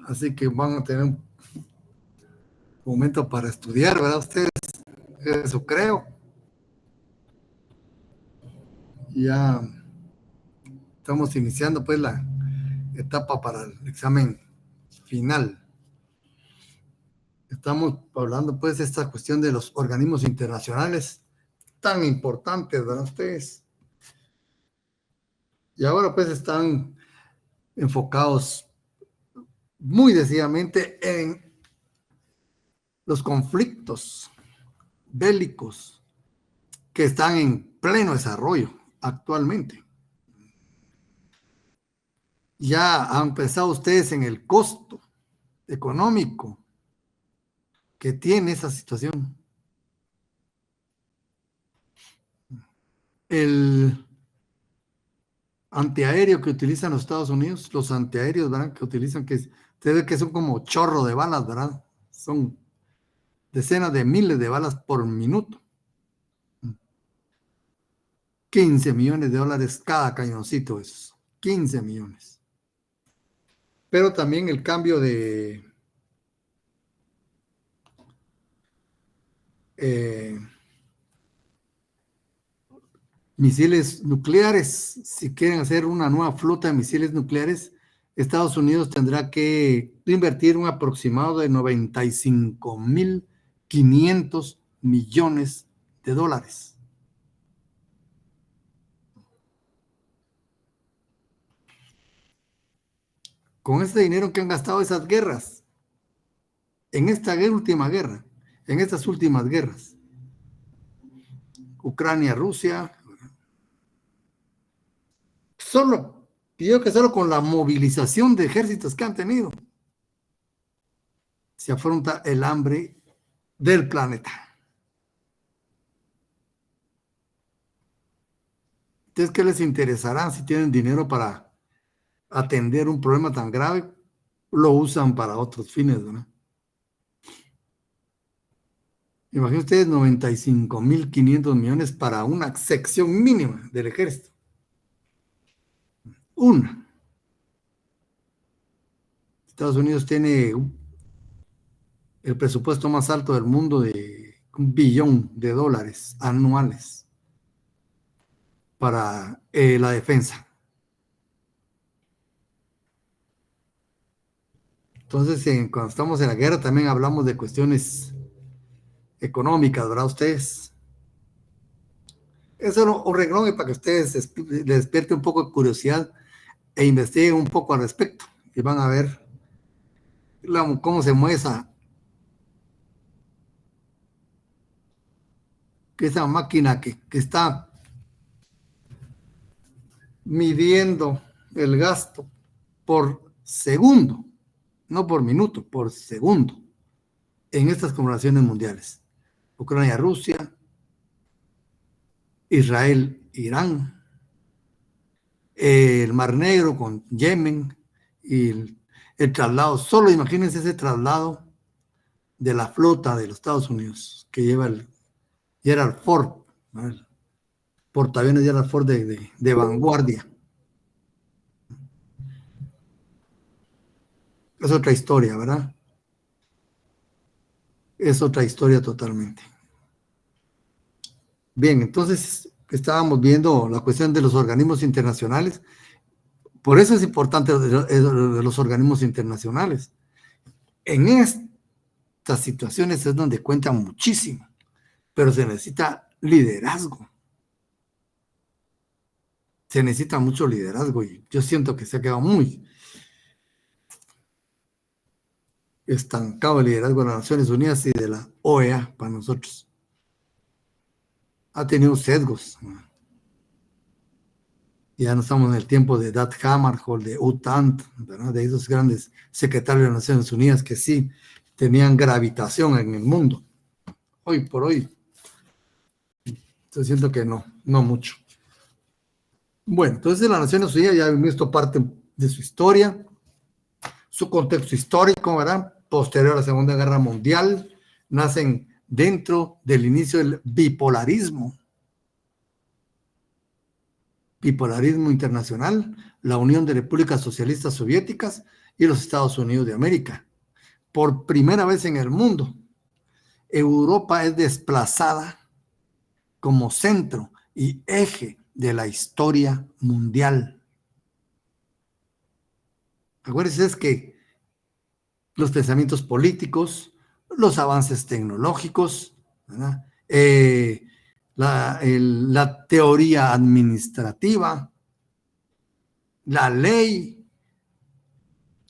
Así que van a tener un momento para estudiar, ¿verdad ustedes? Eso creo. Ya estamos iniciando pues la etapa para el examen final. Estamos hablando pues de esta cuestión de los organismos internacionales tan importantes, ¿verdad ustedes? Y ahora pues están enfocados muy decididamente en los conflictos bélicos que están en pleno desarrollo actualmente. Ya han pensado ustedes en el costo económico que tiene esa situación. El antiaéreo que utilizan los Estados Unidos, los antiaéreos, ¿verdad? Que utilizan, que ustedes ven que son como chorro de balas, ¿verdad? Son decenas de miles de balas por minuto. 15 millones de dólares cada cañoncito, esos. 15 millones. Pero también el cambio de misiles nucleares. Si quieren hacer una nueva flota de misiles nucleares, Estados Unidos tendrá que invertir un aproximado de 95.500 millones de dólares. Con este dinero que han gastado esas guerras, en esta última guerra, en estas últimas guerras, Ucrania, Rusia, yo que solo con la movilización de ejércitos que han tenido, se afronta el hambre del planeta. Entonces, ¿qué les interesará si tienen dinero para atender un problema tan grave? Lo usan para otros fines, ¿no? Imaginen ustedes 95.500 millones para una sección mínima del ejército. Una. Estados Unidos tiene el presupuesto más alto del mundo de $1 billón anuales para la defensa. Entonces, cuando estamos en la guerra también hablamos de cuestiones económicas, ¿verdad ustedes? Eso es un renglón para que ustedes les despierte un poco de curiosidad e investiguen un poco al respecto y van a ver cómo se mueve esa máquina que está midiendo el gasto por segundo, no por minuto, por segundo, en estas conversaciones mundiales. Ucrania, Rusia, Israel, Irán, el Mar Negro con Yemen y el traslado. Solo imagínense ese traslado de la flota de los Estados Unidos que lleva el Gerald Ford, ¿no? El portaaviones Gerald Ford de vanguardia. Es otra historia, ¿verdad? Es otra historia totalmente. Bien, entonces estábamos viendo la cuestión de los organismos internacionales. Por eso es importante de los organismos internacionales. En estas situaciones es donde cuentan muchísimo, pero se necesita liderazgo. Se necesita mucho liderazgo y yo siento que se ha quedado muy estancado el liderazgo de las Naciones Unidas y de la OEA para nosotros. Ha tenido sesgos. Ya no estamos en el tiempo de Dag Hammarskjöld, de U Thant, ¿verdad? De esos grandes secretarios de las Naciones Unidas que sí tenían gravitación en el mundo. Hoy por hoy, yo siento que no mucho. Bueno, entonces las Naciones Unidas ya hemos visto parte de su historia, su contexto histórico, ¿verdad? Posterior a la Segunda Guerra Mundial, nacen dentro del inicio del bipolarismo internacional, la Unión de Repúblicas Socialistas Soviéticas y los Estados Unidos de América. Por primera vez en el mundo, Europa es desplazada como centro y eje de la historia mundial. Acuérdense es que los pensamientos políticos, los avances tecnológicos, ¿verdad? La teoría administrativa, la ley,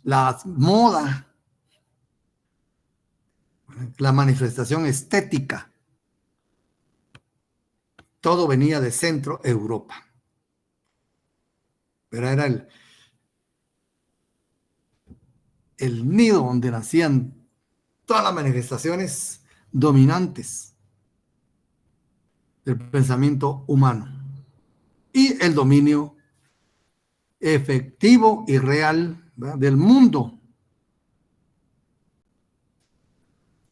la moda, la manifestación estética, todo venía de Centro Europa. Pero era el nido donde nacían todas las manifestaciones dominantes del pensamiento humano y el dominio efectivo y real, ¿verdad?, del mundo.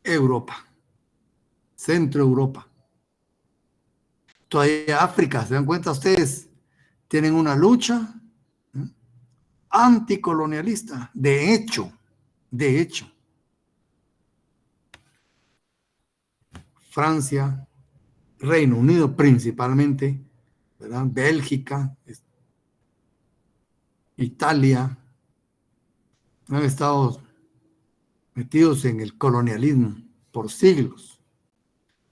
Europa, Centro Europa. Todavía África, ¿se dan cuenta ustedes? Tienen una lucha anticolonialista, de hecho, Francia, Reino Unido principalmente, ¿verdad?, Bélgica, Italia, han estado metidos en el colonialismo por siglos,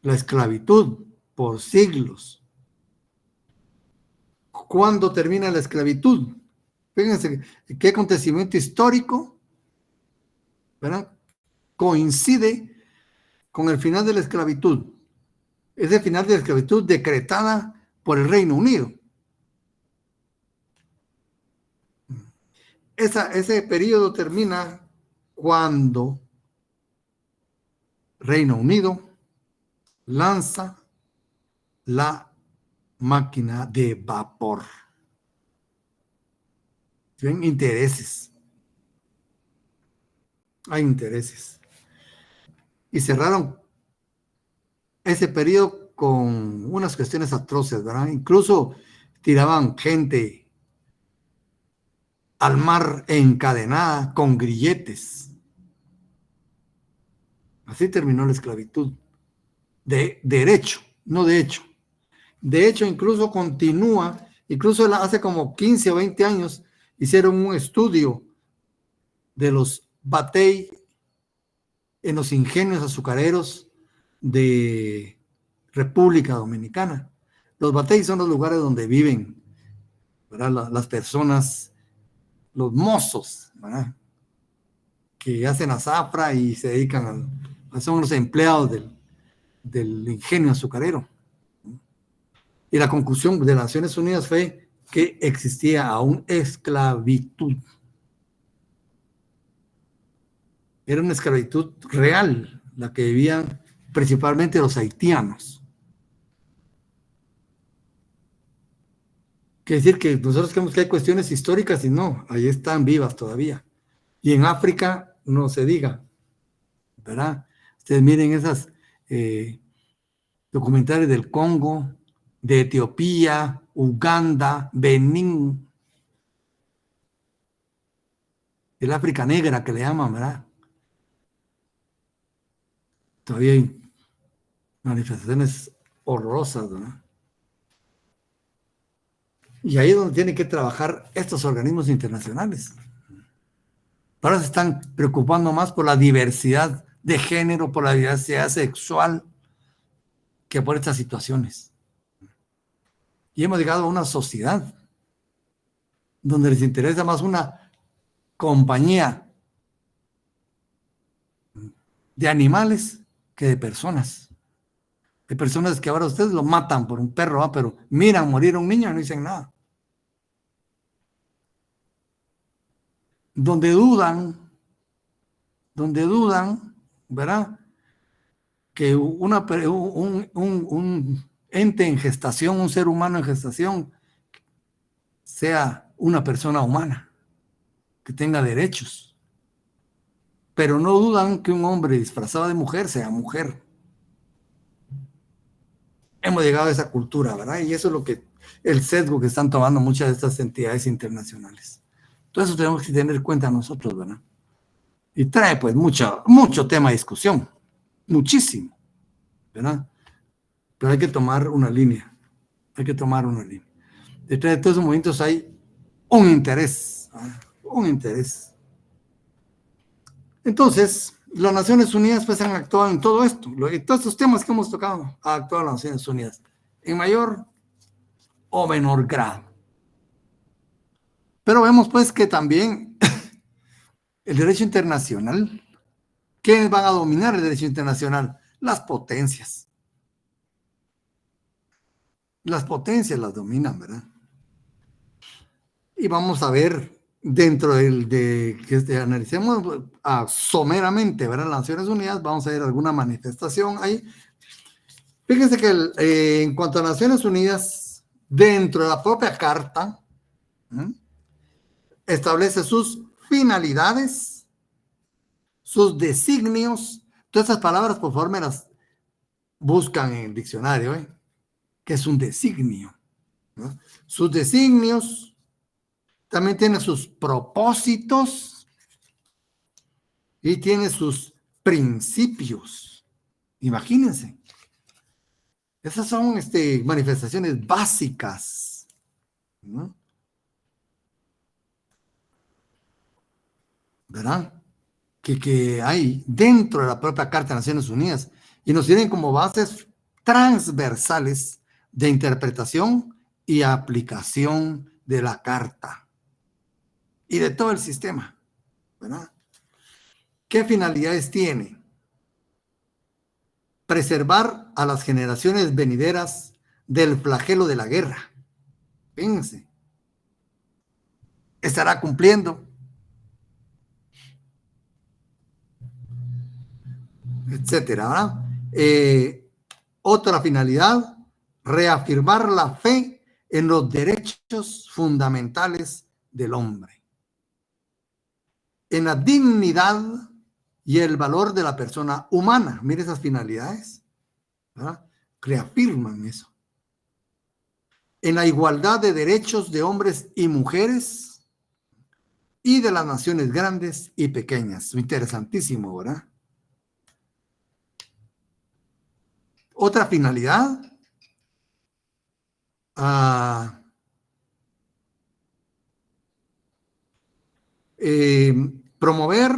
la esclavitud por siglos. ¿Cuándo termina la esclavitud? Fíjense qué acontecimiento histórico, ¿verdad?, coincide con el final de la esclavitud. Es el final de la esclavitud decretada por el Reino Unido. Ese periodo termina cuando Reino Unido lanza la máquina de vapor. ¿Ven? Intereses. Hay intereses. Y cerraron ese periodo con unas cuestiones atroces, ¿verdad? Incluso tiraban gente al mar encadenada con grilletes. Así terminó la esclavitud. De derecho, no de hecho. De hecho, incluso continúa, incluso hace como 15 o 20 años hicieron un estudio de los batey en los ingenios azucareros de República Dominicana. Los batey son los lugares donde viven, ¿verdad?, las personas, los mozos, ¿verdad?, que hacen azafra y se dedican son los empleados del ingenio azucarero. Y la conclusión de las Naciones Unidas fue que existía aún esclavitud. Era una esclavitud real, la que vivían principalmente los haitianos. Quiere decir que nosotros creemos que hay cuestiones históricas y no, ahí están vivas todavía. Y en África no se diga, ¿verdad? Ustedes miren esas documentales del Congo, de Etiopía, Uganda, Benín, el África negra que le llaman, ¿verdad? Todavía hay manifestaciones horrorosas, ¿verdad? Y ahí es donde tienen que trabajar estos organismos internacionales. Ahora se están preocupando más por la diversidad de género, por la diversidad sexual, que por estas situaciones. Y hemos llegado a una sociedad donde les interesa más una compañía de animales que de personas. Hay personas que ahora ustedes lo matan por un perro, ¿va?, pero miran morir a un niño y no dicen nada. Donde dudan, ¿verdad?, que un ente en gestación, un ser humano en gestación, sea una persona humana, que tenga derechos. Pero no dudan que un hombre disfrazado de mujer sea mujer. Hemos llegado a esa cultura, ¿verdad? Y eso es lo que, el sesgo que están tomando muchas de estas entidades internacionales. Todo eso tenemos que tener en cuenta nosotros, ¿verdad? Y trae pues mucho tema de discusión, muchísimo, ¿verdad? Pero hay que tomar una línea, hay que tomar una línea. Detrás de todos esos movimientos hay un interés, ¿verdad? Un interés. Entonces, las Naciones Unidas pues han actuado en todo esto, en todos estos temas que hemos tocado, ha actuado las Naciones Unidas, en mayor o menor grado. Pero vemos pues que también el derecho internacional, ¿quiénes van a dominar el derecho internacional? Las potencias. Las potencias las dominan, ¿verdad? Y vamos a ver dentro de que analicemos someramente, ¿verdad? Las Naciones Unidas, vamos a ver alguna manifestación ahí. Fíjense que en cuanto a Naciones Unidas, dentro de la propia carta, establece sus finalidades, sus designios. Todas esas palabras, por favor, me las buscan en el diccionario, que es un designio, ¿no? Sus designios, también tiene sus propósitos y tiene sus principios. Imagínense. Esas son manifestaciones básicas, ¿no? ¿Verdad? Que hay dentro de la propia Carta de Naciones Unidas y nos tienen como bases transversales de interpretación y aplicación de la Carta y de todo el sistema, ¿verdad? ¿Qué finalidades tiene? Preservar a las generaciones venideras del flagelo de la guerra. Fíjense. Estará cumpliendo, etcétera, ¿verdad? Otra finalidad, reafirmar la fe en los derechos fundamentales del hombre, en la dignidad y el valor de la persona humana. Mire esas finalidades, ¿verdad? Reafirman eso. En la igualdad de derechos de hombres y mujeres y de las naciones grandes y pequeñas. Interesantísimo, ¿verdad? Otra finalidad, promover,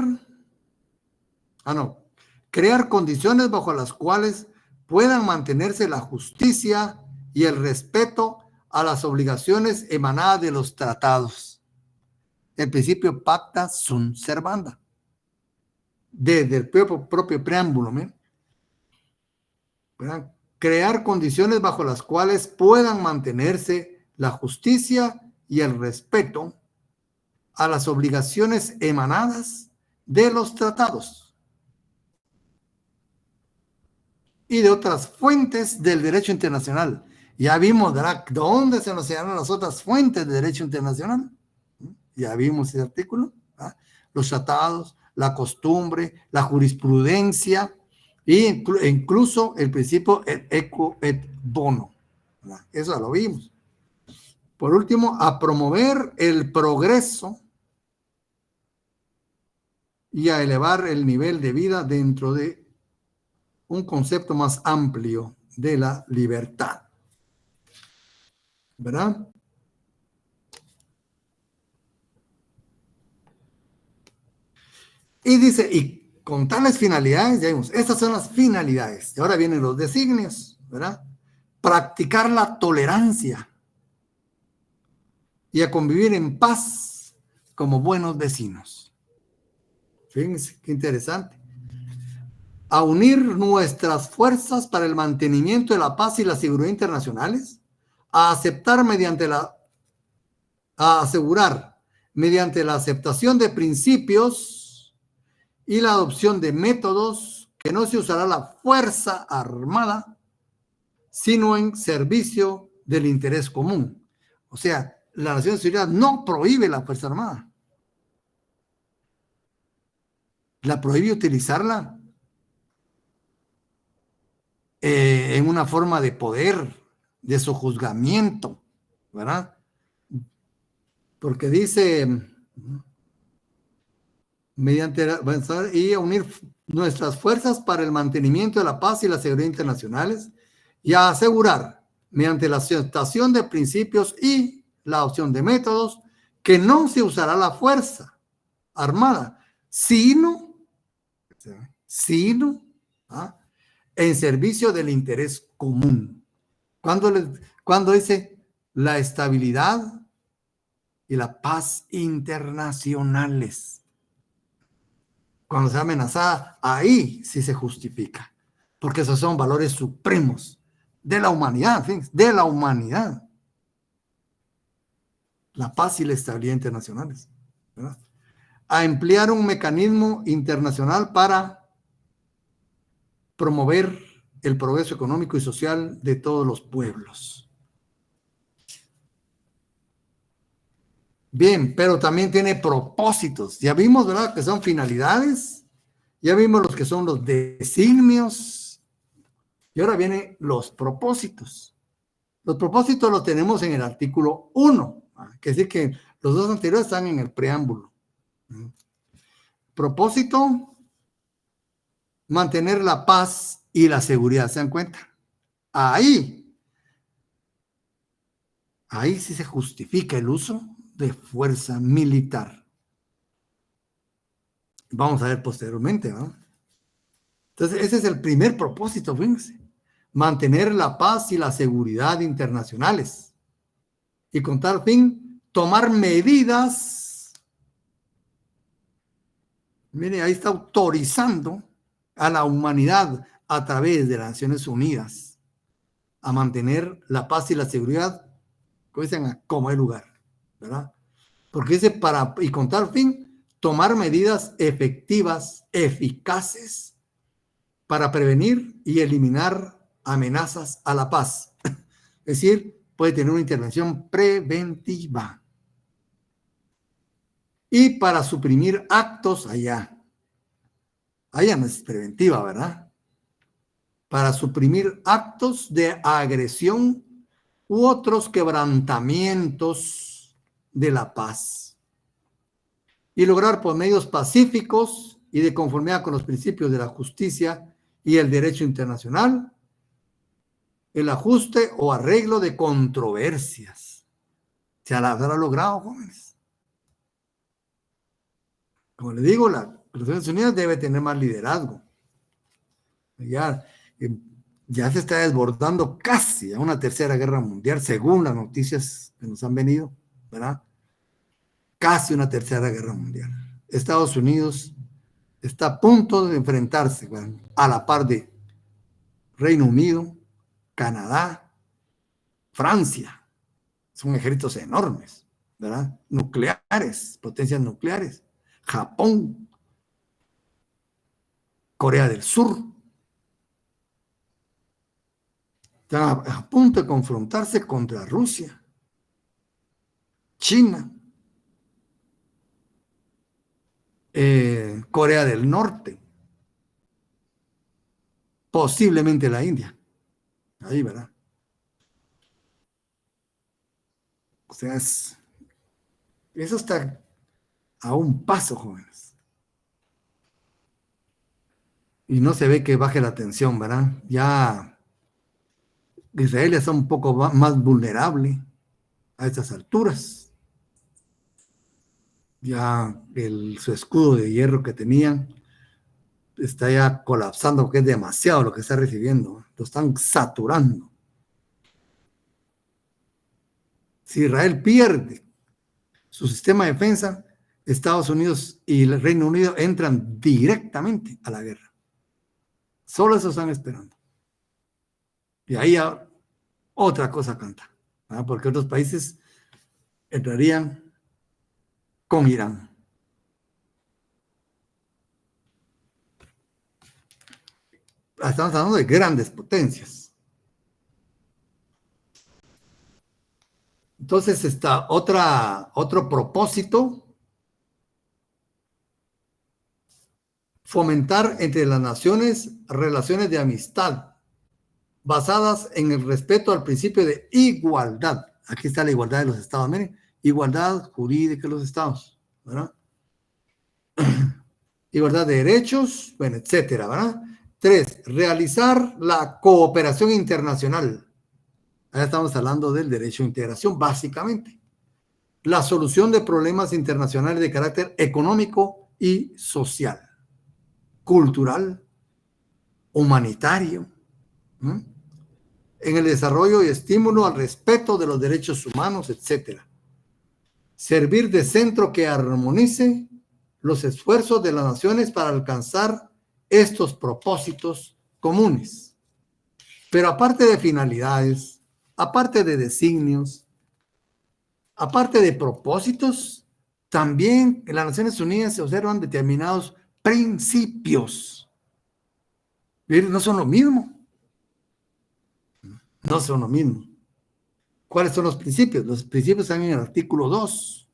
crear condiciones bajo las cuales puedan mantenerse la justicia y el respeto a las obligaciones emanadas de los tratados. El principio pacta sunt servanda. Desde el propio preámbulo, ¿verdad? Crear condiciones bajo las cuales puedan mantenerse la justicia y el respeto a las obligaciones emanadas de los tratados y de otras fuentes del derecho internacional. Ya vimos, ¿verdad?, dónde se nos dan las otras fuentes de derecho internacional. Ya vimos ese artículo, ¿verdad? Los tratados, la costumbre, la jurisprudencia e incluso el principio et equo et bono, ¿verdad? Eso ya lo vimos. Por último, a promover el progreso y a elevar el nivel de vida dentro de un concepto más amplio de la libertad, ¿verdad? Y dice, y con tales finalidades, ya vimos, estas son las finalidades. Y ahora vienen los designios, ¿verdad? Practicar la tolerancia y a convivir en paz como buenos vecinos. Fíjense, qué interesante. A unir nuestras fuerzas para el mantenimiento de la paz y la seguridad internacionales, a aceptar a asegurar mediante la aceptación de principios y la adopción de métodos que no se usará la fuerza armada, sino en servicio del interés común. O sea, la Naciones Unidas no prohíbe la fuerza armada. La prohíbe utilizarla en una forma de poder, de sojuzgamiento, ¿verdad? Porque dice Y unir nuestras fuerzas para el mantenimiento de la paz y la seguridad internacionales y a asegurar, mediante la aceptación de principios y la adopción de métodos, que no se usará la fuerza armada, sino ¿ah? en servicio del interés común. Cuando dice la estabilidad y la paz internacionales, cuando sea amenazada, ahí sí se justifica, porque esos son valores supremos de la humanidad, de la humanidad. La paz y la estabilidad internacionales, ¿verdad? A emplear un mecanismo internacional para promover el progreso económico y social de todos los pueblos. Bien, pero también tiene propósitos. Ya vimos, ¿verdad?, que son finalidades. Ya vimos los que son los designios. Y ahora vienen los propósitos. Los propósitos los tenemos en el artículo 1. Que decir que los dos anteriores están en el preámbulo. Propósito: mantener la paz y la seguridad. ¿Se dan cuenta? Ahí sí se justifica el uso de fuerza militar. Vamos a ver posteriormente, ¿no? Entonces, ese es el primer propósito, fíjense. Mantener la paz y la seguridad internacionales. Y con tal fin, tomar medidas. Mire, ahí está autorizando a la humanidad a través de las Naciones Unidas a mantener la paz y la seguridad, como dicen, como el lugar, ¿verdad? Porque dice y con tal fin, tomar medidas efectivas, eficaces, para prevenir y eliminar amenazas a la paz. Es decir, puede tener una intervención preventiva. Y para suprimir actos allá no es preventiva, ¿verdad? Para suprimir actos de agresión u otros quebrantamientos de la paz. Y lograr por medios pacíficos y de conformidad con los principios de la justicia y el derecho internacional, el ajuste o arreglo de controversias. Se habrá logrado, jóvenes. Como les digo, las Naciones Unidas debe tener más liderazgo. Ya se está desbordando casi a una tercera guerra mundial, según las noticias que nos han venido, ¿verdad? Casi una tercera guerra mundial. Estados Unidos está a punto de enfrentarse, ¿verdad?, a la par de Reino Unido, Canadá, Francia. Son ejércitos enormes, ¿verdad? Nucleares, potencias nucleares. Japón, Corea del Sur. Están a punto de confrontarse contra Rusia, China, Corea del Norte, posiblemente la India. Ahí, ¿verdad? O sea, eso está a un paso, jóvenes. Y no se ve que baje la tensión, ¿verdad? Ya Israel está un poco más vulnerable a estas alturas. Ya su escudo de hierro que tenían está ya colapsando, porque es demasiado lo que está recibiendo. Lo están saturando. Si Israel pierde su sistema de defensa, Estados Unidos y el Reino Unido entran directamente a la guerra. Solo eso están esperando. Y ahí ya otra cosa canta, ¿verdad? Porque otros países entrarían con Irán. Estamos hablando de grandes potencias. Entonces está otro propósito: fomentar entre las naciones relaciones de amistad basadas en el respeto al principio de igualdad. Aquí está la igualdad de los estados. Miren, igualdad jurídica de los estados. ¿verdad? Igualdad de derechos, bueno, etcétera, ¿verdad? 3, realizar la cooperación internacional. Ahora estamos hablando del derecho de integración, básicamente. La solución de problemas internacionales de carácter económico y social, cultural, humanitario, ¿no? En el desarrollo y estímulo al respeto de los derechos humanos, etcétera. Servir de centro que armonice los esfuerzos de las naciones para alcanzar estos propósitos comunes. Pero aparte de finalidades, aparte de designios, aparte de propósitos, también en las Naciones Unidas se observan determinados principios. No son lo mismo. No son lo mismo. ¿Cuáles son los principios? Los principios están en el artículo 2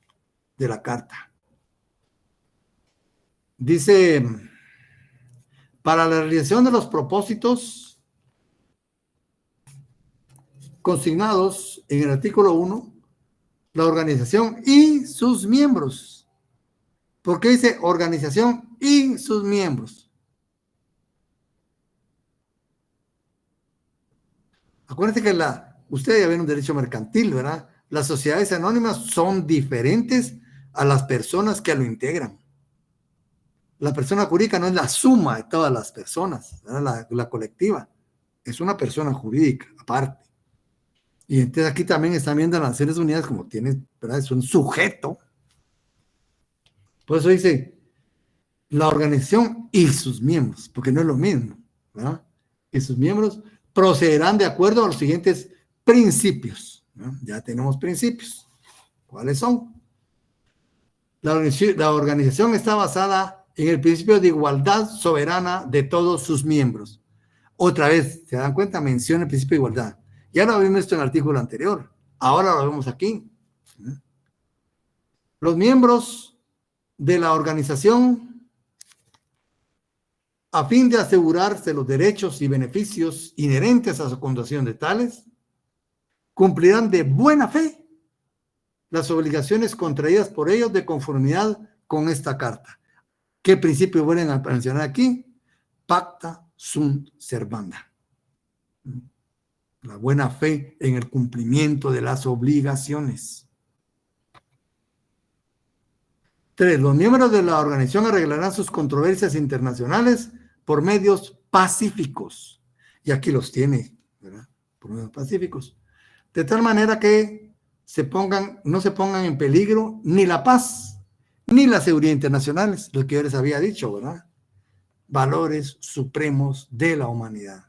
de la Carta. Dice, para la realización de los propósitos consignados en el artículo 1, la organización y sus miembros. ¿Por qué dice organización y sus miembros? Acuérdense que ustedes ya ven un derecho mercantil, ¿verdad? Las sociedades anónimas son diferentes a las personas que lo integran. La persona jurídica no es la suma de todas las personas, la colectiva. Es una persona jurídica, aparte. Y entonces aquí también están viendo las Naciones Unidas como ¿verdad? Es un sujeto. Por eso dice la organización y sus miembros, porque no es lo mismo, ¿verdad? Y sus miembros procederán de acuerdo a los siguientes principios, ¿no? Ya tenemos principios. ¿Cuáles son? La organización está basada en el principio de igualdad soberana de todos sus miembros. Otra vez, ¿se dan cuenta? Menciona el principio de igualdad. Ya lo habíamos visto en el artículo anterior. Ahora lo vemos aquí. Los miembros de la organización, a fin de asegurarse los derechos y beneficios inherentes a su conducción de tales, cumplirán de buena fe las obligaciones contraídas por ellos de conformidad con esta carta. ¿Qué principio vuelven a mencionar aquí? Pacta sunt servanda. La buena fe en el cumplimiento de las obligaciones. 3. Los miembros de la organización arreglarán sus controversias internacionales por medios pacíficos. Y aquí los tiene, ¿verdad? Por medios pacíficos. De tal manera que no se pongan en peligro ni la paz, ni la seguridad internacionales, lo que yo les había dicho, ¿verdad? Valores supremos de la humanidad.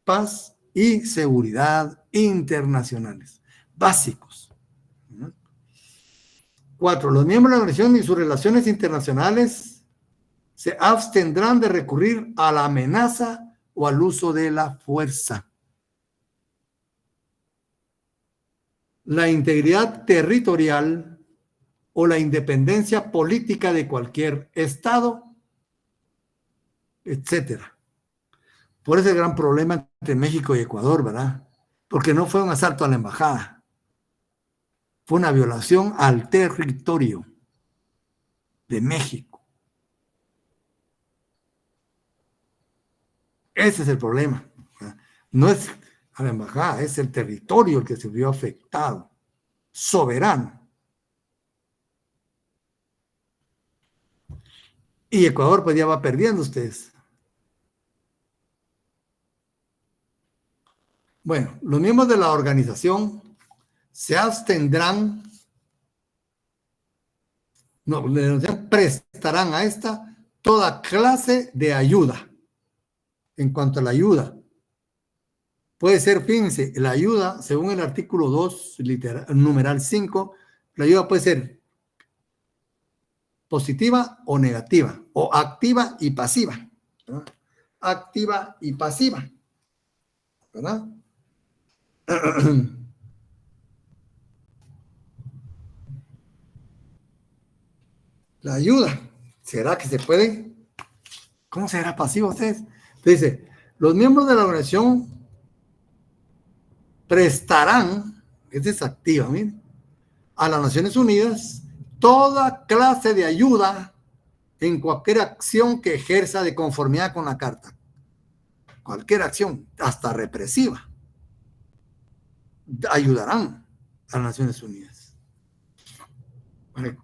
Paz y seguridad internacionales, básicos. 4. Los miembros de la organización y sus relaciones internacionales se abstendrán de recurrir a la amenaza o al uso de la fuerza. La integridad territorial o la independencia política de cualquier estado, etcétera. Por ese gran problema entre México y Ecuador, ¿verdad? Porque no fue un asalto a la embajada, fue una violación al territorio de México. Ese es el problema. No es a la embajada, es el territorio el que se vio afectado, soberano. Y Ecuador pues ya va perdiendo ustedes. Bueno, los miembros de la organización se abstendrán, prestarán a esta toda clase de ayuda. En cuanto a la ayuda, puede ser, fíjense, la ayuda, según el artículo 2, numeral 5, la ayuda puede ser positiva o negativa, o activa y pasiva, ¿no? Activa y pasiva, ¿verdad? La ayuda, ¿será que se puede? ¿Cómo será pasivo ustedes? Dice, los miembros de la organización prestarán, esta es activa, miren, a las Naciones Unidas toda clase de ayuda en cualquier acción que ejerza de conformidad con la carta. Cualquier acción, hasta represiva, ayudarán a las Naciones Unidas.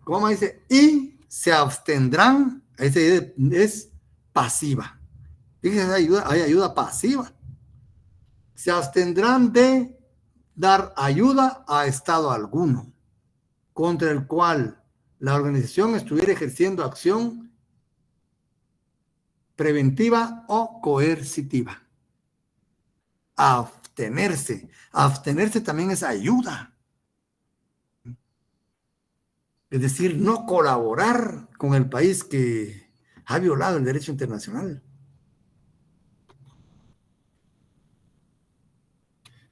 ¿Cómo dice? Y se abstendrán, ese es pasiva. Fíjense, hay ayuda pasiva. Se abstendrán de dar ayuda a Estado alguno contra el cual la organización estuviera ejerciendo acción preventiva o coercitiva. Abstenerse. Abstenerse también es ayuda. Es decir, no colaborar con el país que ha violado el derecho internacional.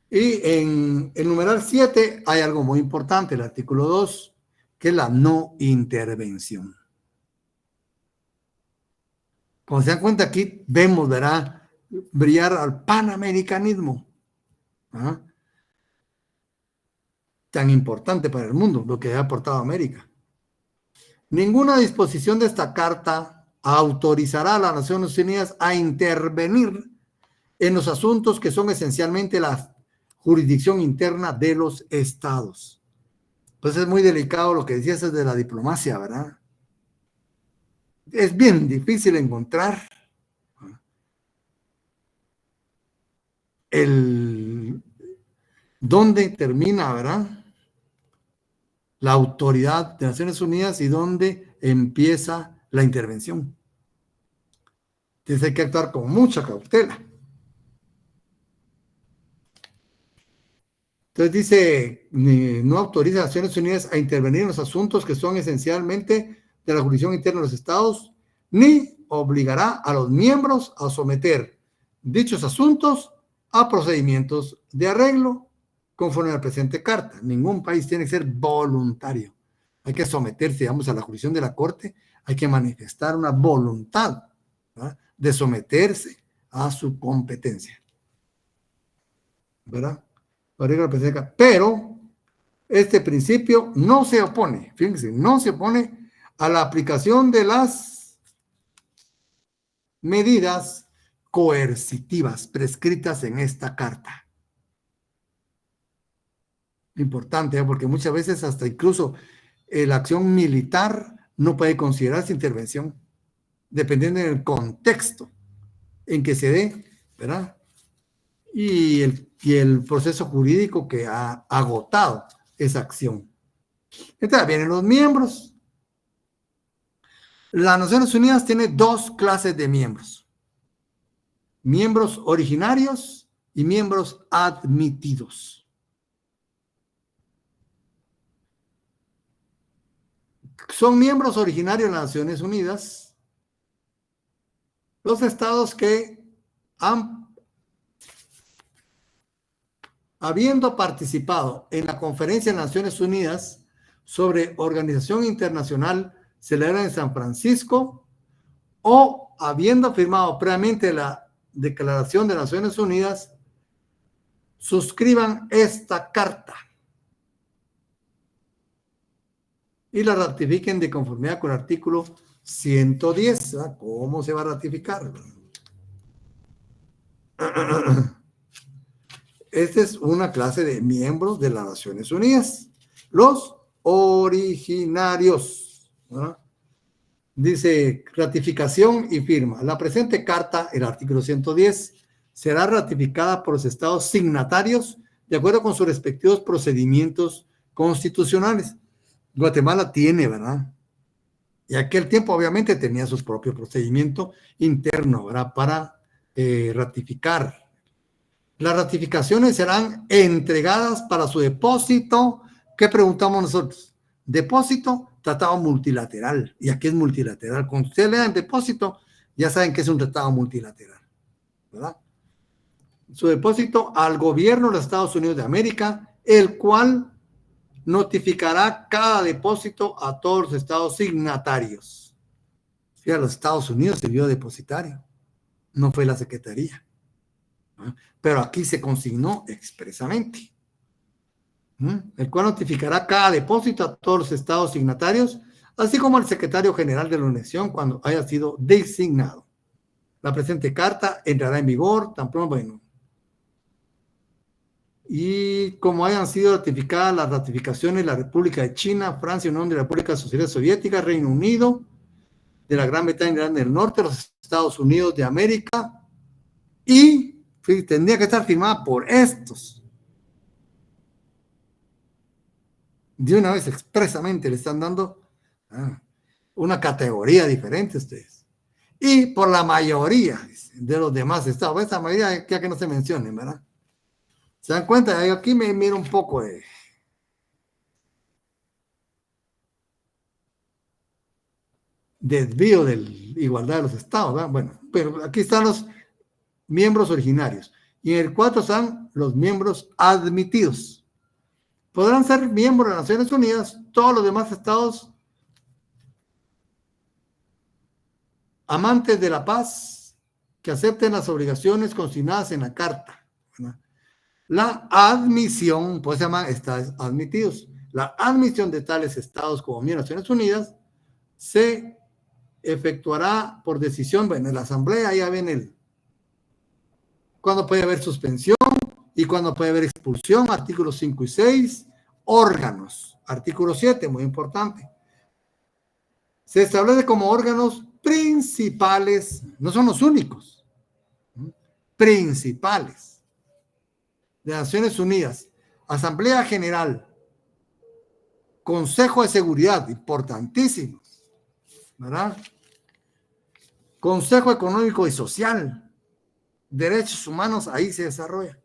Y en el numeral 7 hay algo muy importante, el artículo 2, que es la no intervención. Como se dan cuenta aquí, vemos, verá, brillar al panamericanismo. ¿Ah? Tan importante para el mundo, lo que ha aportado América. Ninguna disposición de esta carta autorizará a las Naciones Unidas a intervenir en los asuntos que son esencialmente la jurisdicción interna de los estados. Pues es muy delicado lo que decías de la diplomacia, ¿verdad? Es bien difícil encontrar dónde termina, ¿verdad?, la autoridad de Naciones Unidas y dónde empieza la intervención. Entonces hay que actuar con mucha cautela. Entonces dice, no autoriza a Naciones Unidas a intervenir en los asuntos que son esencialmente de la jurisdicción interna de los estados, ni obligará a los miembros a someter dichos asuntos a procedimientos de arreglo conforme a la presente carta. Ningún país tiene que ser voluntario. Hay que someterse, digamos, a la jurisdicción de la Corte, hay que manifestar una voluntad, ¿verdad?, de someterse a su competencia, ¿verdad? Pero este principio no se opone, fíjense, no se opone a la aplicación de las medidas coercitivas prescritas en esta carta. Importante, ¿eh? Porque muchas veces hasta incluso la acción militar no puede considerarse intervención, dependiendo del contexto en que se dé, ¿verdad? Y el proceso jurídico que ha agotado esa acción. Entonces vienen los miembros. Las Naciones Unidas tiene dos clases de miembros: miembros originarios y miembros admitidos. Son miembros originarios de las Naciones Unidas los estados que habiendo participado en la Conferencia de Naciones Unidas sobre Organización Internacional celebrada en San Francisco, o habiendo firmado previamente la Declaración de Naciones Unidas, suscriban esta carta y la ratifiquen de conformidad con el artículo 110. ¿Verdad? ¿Cómo se va a ratificar? Esta es una clase de miembros de las Naciones Unidas, los originarios, ¿verdad? Dice ratificación y firma. La presente carta, el artículo 110, será ratificada por los estados signatarios de acuerdo con sus respectivos procedimientos constitucionales. Guatemala tiene, ¿verdad? Y aquel tiempo obviamente tenía su propio procedimiento interno, ¿verdad?, para ratificar. Las ratificaciones serán entregadas para su depósito. ¿Qué preguntamos nosotros? Depósito, tratado multilateral. Y aquí es multilateral. Cuando ustedes lean depósito, ya saben que es un tratado multilateral, ¿verdad? Su depósito al gobierno de los Estados Unidos de América, el cual notificará cada depósito a todos los estados signatarios. Sí, a los Estados Unidos se vio depositario, no fue la Secretaría. Pero aquí se consignó expresamente. el cual notificará cada depósito a todos los estados signatarios, así como al secretario general de la Nación cuando haya sido designado. La presente carta entrará en vigor tan pronto, bueno, y como hayan sido ratificadas las ratificaciones de la República de China, Francia, Unión de la República Social Soviética, Reino Unido, de la Gran Bretaña del Norte, los Estados Unidos de América, y tendría que estar firmada por estos. De una vez expresamente le están dando una categoría diferente a ustedes. Y por la mayoría de los demás estados, esta mayoría ya que no se mencionen, ¿verdad? ¿Se dan cuenta? Yo aquí me miro un poco de desvío de la igualdad de los estados, ¿verdad? Bueno, pero aquí están los miembros originarios. Y en el 4 están los miembros admitidos. Podrán ser miembros de las Naciones Unidas todos los demás estados amantes de la paz que acepten las obligaciones consignadas en la Carta, ¿verdad? La admisión, pues se llama estados admitidos. La admisión de tales estados como miembros de las Naciones Unidas se efectuará por decisión, bueno, en la Asamblea ya ven cuando puede haber suspensión y cuando puede haber expulsión, artículos 5 y 6, órganos, artículo 7, muy importante. Se establece como órganos principales, no son los únicos, principales de Naciones Unidas, Asamblea General, Consejo de Seguridad, importantísimos, ¿verdad? Consejo Económico y Social, Derechos Humanos, ahí se desarrolla.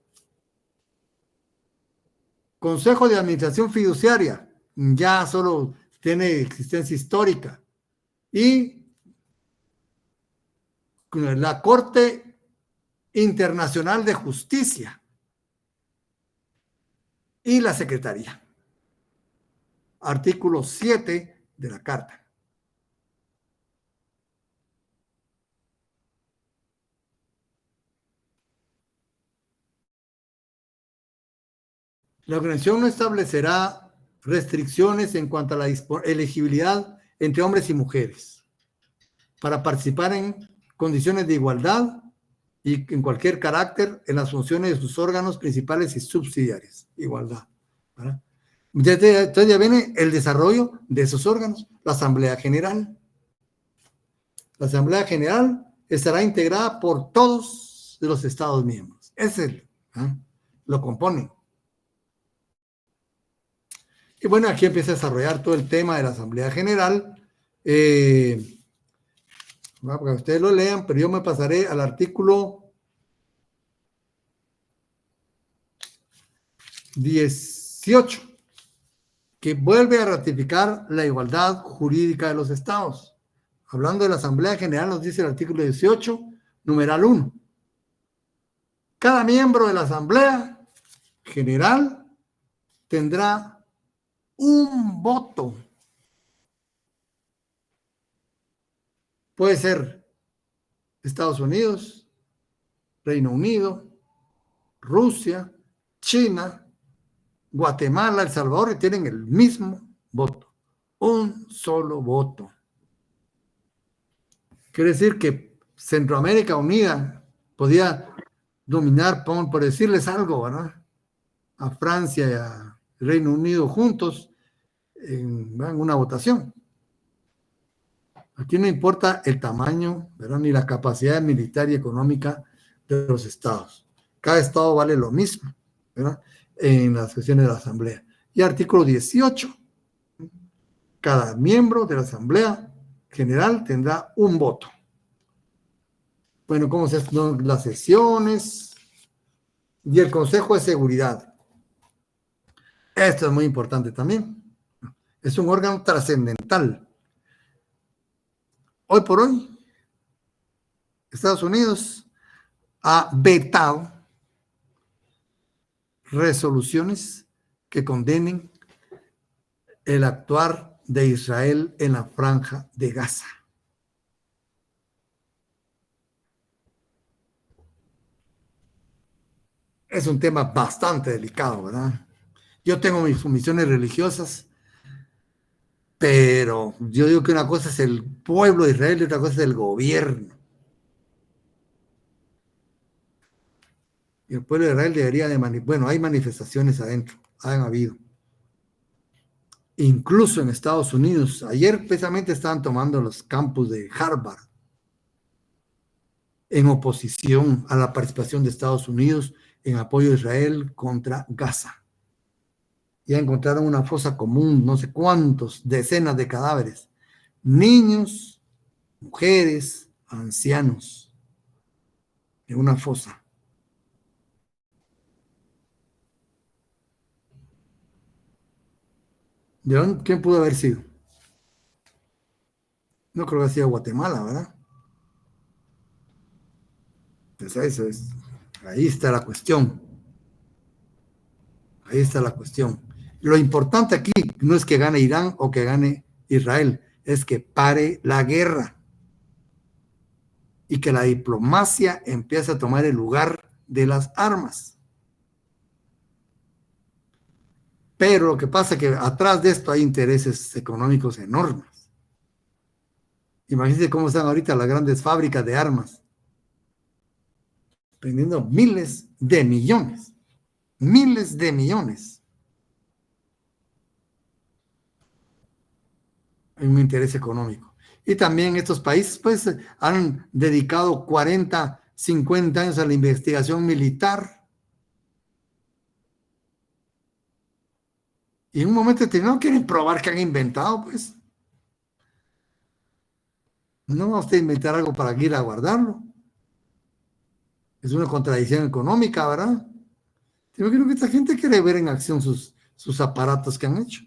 Consejo de Administración Fiduciaria, ya solo tiene existencia histórica. Y la Corte Internacional de Justicia y la Secretaría. Artículo 7 de la Carta. La organización no establecerá restricciones en cuanto a la elegibilidad entre hombres y mujeres para participar en condiciones de igualdad y en cualquier carácter en las funciones de sus órganos principales y subsidiarios. Igualdad, ¿verdad? Entonces ya viene el desarrollo de esos órganos. La Asamblea General. La Asamblea General estará integrada por todos los Estados miembros. Lo componen. Y bueno, aquí empieza a desarrollar todo el tema de la Asamblea General. Para que ustedes lo lean, pero yo me pasaré al artículo 18, que vuelve a ratificar la igualdad jurídica de los estados. Hablando de la Asamblea General, nos dice el artículo 18, numeral 1. Cada miembro de la Asamblea General tendrá un voto. Puede ser Estados Unidos, Reino Unido, Rusia, China, Guatemala, El Salvador, y tienen el mismo voto. Un solo voto. Quiere decir que Centroamérica Unida podía dominar, por decirles algo, ¿verdad? A Francia y a Reino Unido juntos en una votación. Aquí no importa el tamaño, ¿verdad? Ni la capacidad militar y económica de los estados. Cada estado vale lo mismo, ¿verdad? En las sesiones de la Asamblea. Y artículo 18. Cada miembro de la Asamblea General tendrá un voto. Bueno, ¿cómo se hacen las sesiones? Y el Consejo de Seguridad. Esto es muy importante también. Es un órgano trascendental. Hoy por hoy, Estados Unidos ha vetado resoluciones que condenen el actuar de Israel en la franja de Gaza. Es un tema bastante delicado, ¿verdad? Yo tengo mis misiones religiosas, pero yo digo que una cosa es el pueblo de Israel y otra cosa es el gobierno. Y el pueblo de Israel debería de bueno, hay manifestaciones adentro, han habido. Incluso en Estados Unidos, ayer precisamente estaban tomando los campus de Harvard en oposición a la participación de Estados Unidos en apoyo a Israel contra Gaza. Ya encontraron una fosa común, no sé cuántos, decenas de cadáveres, niños, mujeres, ancianos, en una fosa. ¿De dónde? ¿Quién pudo haber sido? No creo que haya sido Guatemala, ¿verdad? Pues eso es, ahí está la cuestión. Ahí está la cuestión. Lo importante aquí no es que gane Irán o que gane Israel, es que pare la guerra y que la diplomacia empiece a tomar el lugar de las armas. Pero lo que pasa es que atrás de esto hay intereses económicos enormes. Imagínense cómo están ahorita las grandes fábricas de armas, vendiendo miles de millones. Miles de millones. Hay un interés económico. Y también estos países pues han dedicado 40, 50 años a la investigación militar. Y en un momento determinado quieren probar que han inventado, pues. No va usted a inventar algo para ir a guardarlo. Es una contradicción económica, ¿verdad? Yo creo que esta gente quiere ver en acción sus aparatos que han hecho.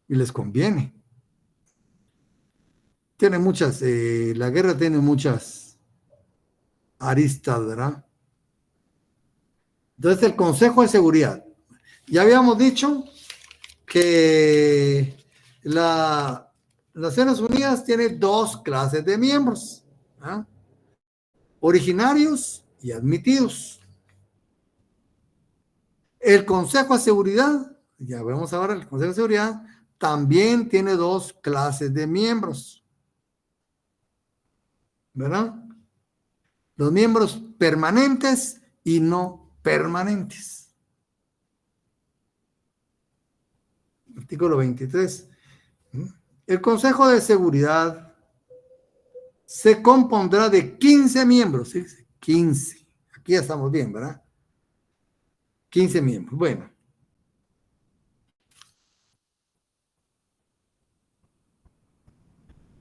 Y les conviene. Tiene muchas, la guerra tiene muchas aristas, ¿verdad? Entonces el Consejo de Seguridad. Ya habíamos dicho que las Naciones Unidas tiene dos clases de miembros, ¿ah? Originarios y admitidos. El Consejo de Seguridad, ya vemos ahora, el Consejo de Seguridad también tiene dos clases de miembros, ¿verdad? Los miembros permanentes y no permanentes. Artículo 23. El Consejo de Seguridad se compondrá de 15 miembros. ¿Sí? 15. Aquí ya estamos bien, ¿verdad? 15 miembros. Bueno.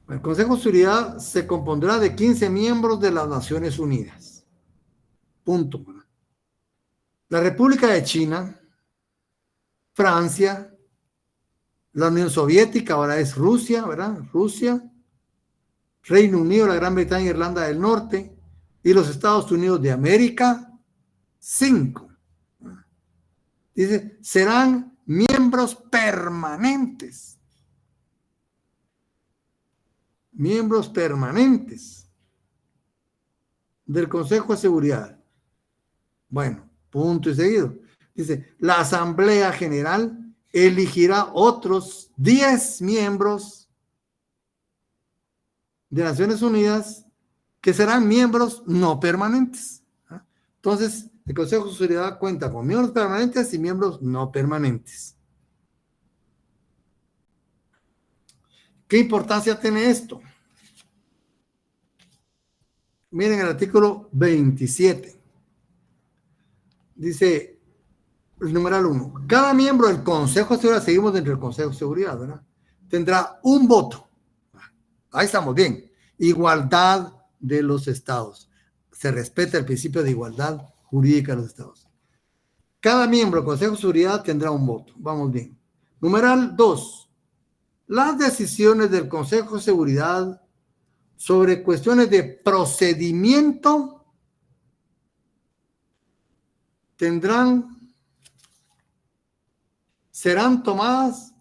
El Consejo de Seguridad se compondrá de 15 miembros de las Naciones Unidas. Punto. ¿Verdad? La República de China, Francia, la Unión Soviética, ahora es Rusia, ¿verdad? Rusia, Reino Unido, la Gran Bretaña, Irlanda del Norte y los Estados Unidos de América, 5. Dice, serán miembros permanentes. Miembros permanentes del Consejo de Seguridad. Bueno, punto y seguido. Dice, la Asamblea General elegirá otros 10 miembros de Naciones Unidas que serán miembros no permanentes. Entonces, el Consejo de Seguridad cuenta con miembros permanentes y miembros no permanentes. ¿Qué importancia tiene esto? Miren el artículo 27. Dice, el numeral 1. Cada miembro del Consejo de Seguridad, seguimos dentro del Consejo de Seguridad, ¿verdad? Tendrá un voto. Ahí estamos bien. Igualdad de los estados. Se respeta el principio de igualdad jurídica de los estados. Cada miembro del Consejo de Seguridad tendrá un voto. Vamos bien. Numeral 2. Las decisiones del Consejo de Seguridad sobre cuestiones de procedimiento serán tomadas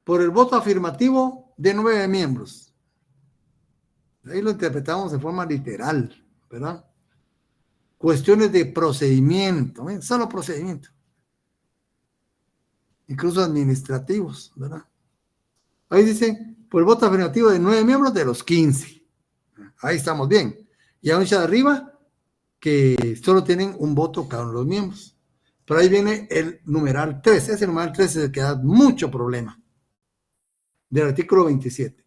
por el voto afirmativo de 9 miembros. Ahí lo interpretamos de forma literal, ¿verdad? Cuestiones de procedimiento, solo procedimiento. incluso administrativos, ¿verdad? Ahí dice, por el voto afirmativo de 9 miembros de los 15. Ahí estamos bien. Y a de arriba, que solo tienen un voto cada uno de los miembros. Pero ahí viene el numeral 3. Ese numeral 3 es el que da mucho problema. Del artículo 27.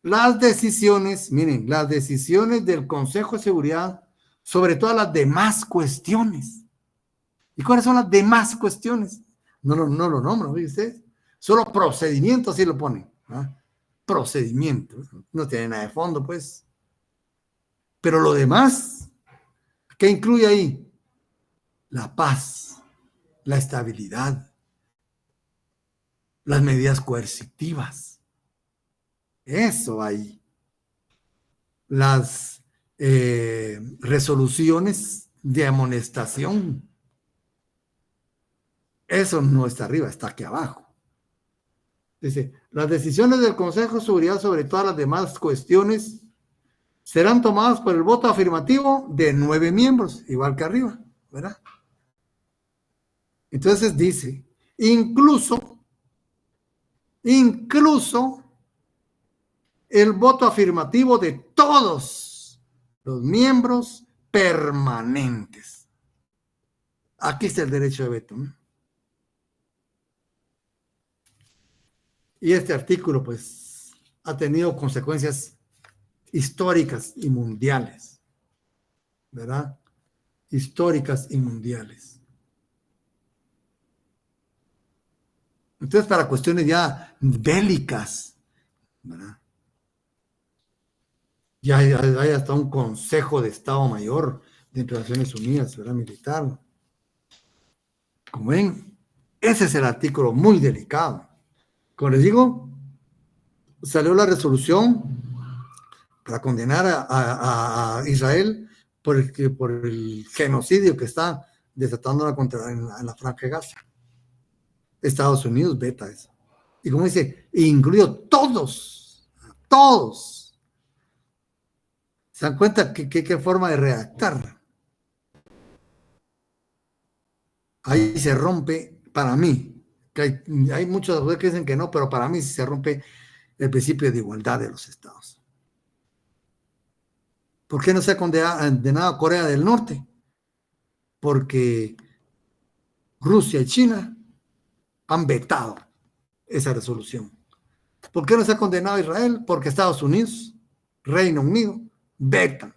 Las decisiones, miren, las decisiones del Consejo de Seguridad sobre todas las demás cuestiones. ¿Y cuáles son las demás cuestiones? No lo nombran, ¿viste? Solo procedimiento, así lo ponen. ¿Ah? Procedimiento. No tiene nada de fondo, pues. Pero lo demás, ¿qué incluye ahí? La paz, la estabilidad, las medidas coercitivas. Eso ahí. Las resoluciones de amonestación. Eso no está arriba, está aquí abajo. Dice, las decisiones del Consejo de Seguridad sobre todas las demás cuestiones serán tomadas por el voto afirmativo de 9 miembros, igual que arriba, ¿verdad? Entonces dice, incluso el voto afirmativo de todos los miembros permanentes. Aquí está el derecho de veto, ¿no? Y este artículo, pues, ha tenido consecuencias históricas y mundiales, ¿verdad? Históricas y mundiales. Entonces, para cuestiones ya bélicas, ¿verdad? Ya hay hasta un Consejo de Estado Mayor dentro de Naciones Unidas, ¿verdad? Militar. Como ven, ese es el artículo muy delicado. Como les digo, salió la resolución para condenar a Israel por el genocidio que está desatando en la Franja de Gaza. Estados Unidos veta eso. Y como dice, incluido todos. ¿Se dan cuenta qué forma de redactar? Ahí se rompe, para mí, que hay muchos que dicen que no, pero para mí sí se rompe el principio de igualdad de los estados. ¿Por qué no se ha condenado a Corea del Norte? Porque Rusia y China han vetado esa resolución. ¿Por qué no se ha condenado a Israel? Porque Estados Unidos, Reino Unido, vetan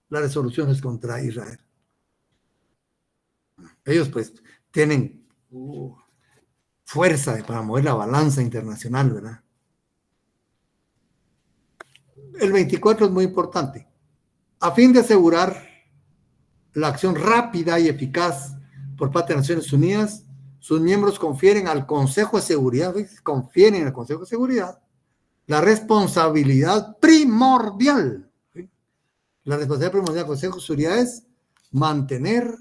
las resoluciones contra Israel. Ellos pues tienen fuerza para mover la balanza internacional, ¿verdad? El 24 es muy importante. A fin de asegurar la acción rápida y eficaz por parte de Naciones Unidas, sus miembros confieren al Consejo de Seguridad, la responsabilidad primordial. ¿Sí? La responsabilidad primordial del Consejo de Seguridad es mantener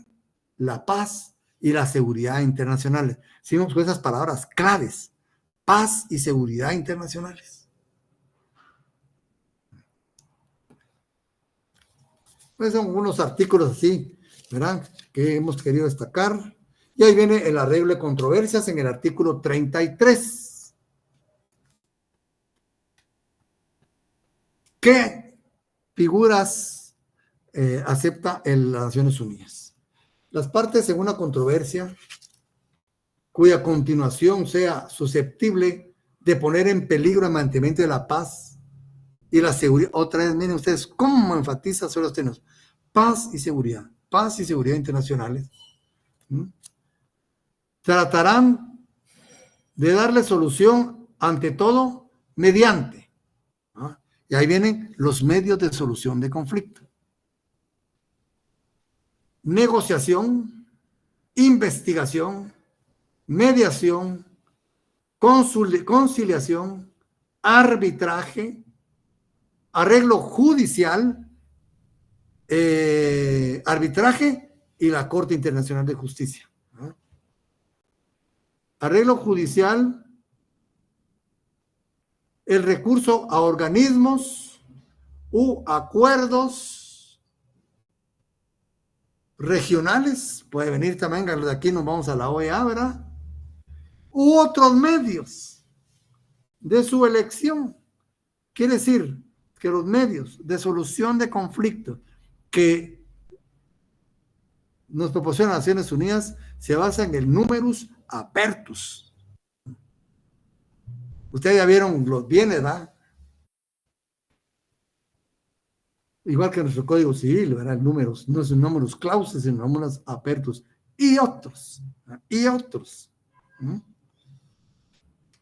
la paz y la seguridad internacionales. Seguimos con esas palabras claves: paz y seguridad internacionales. Pues son unos artículos así, ¿verdad?, que hemos querido destacar. Y ahí viene el arreglo de controversias en el artículo 33. ¿Qué figuras acepta las Naciones Unidas? Las partes en una controversia cuya continuación sea susceptible de poner en peligro el mantenimiento de la paz y la seguridad. Otra vez, miren ustedes cómo enfatiza sobre los términos paz y seguridad internacionales. Tratarán de darle solución ante todo mediante. ¿No? Y ahí vienen los medios de solución de conflicto: negociación, investigación, mediación, conciliación, arbitraje, arreglo judicial, arbitraje y la Corte Internacional de Justicia. ¿No? Arreglo judicial, el recurso a organismos u acuerdos regionales, puede venir también, de aquí nos vamos a la OEA, ¿verdad? u otros medios de su elección. Quiere decir que los medios de solución de conflicto que nos proporcionan Naciones Unidas se basan en el numerus apertus. Ustedes ya vieron los bienes, ¿verdad? Igual que nuestro Código Civil, ¿verdad? Números, no son números clauses, sino números apertus. Y otros, ¿verdad? Y otros.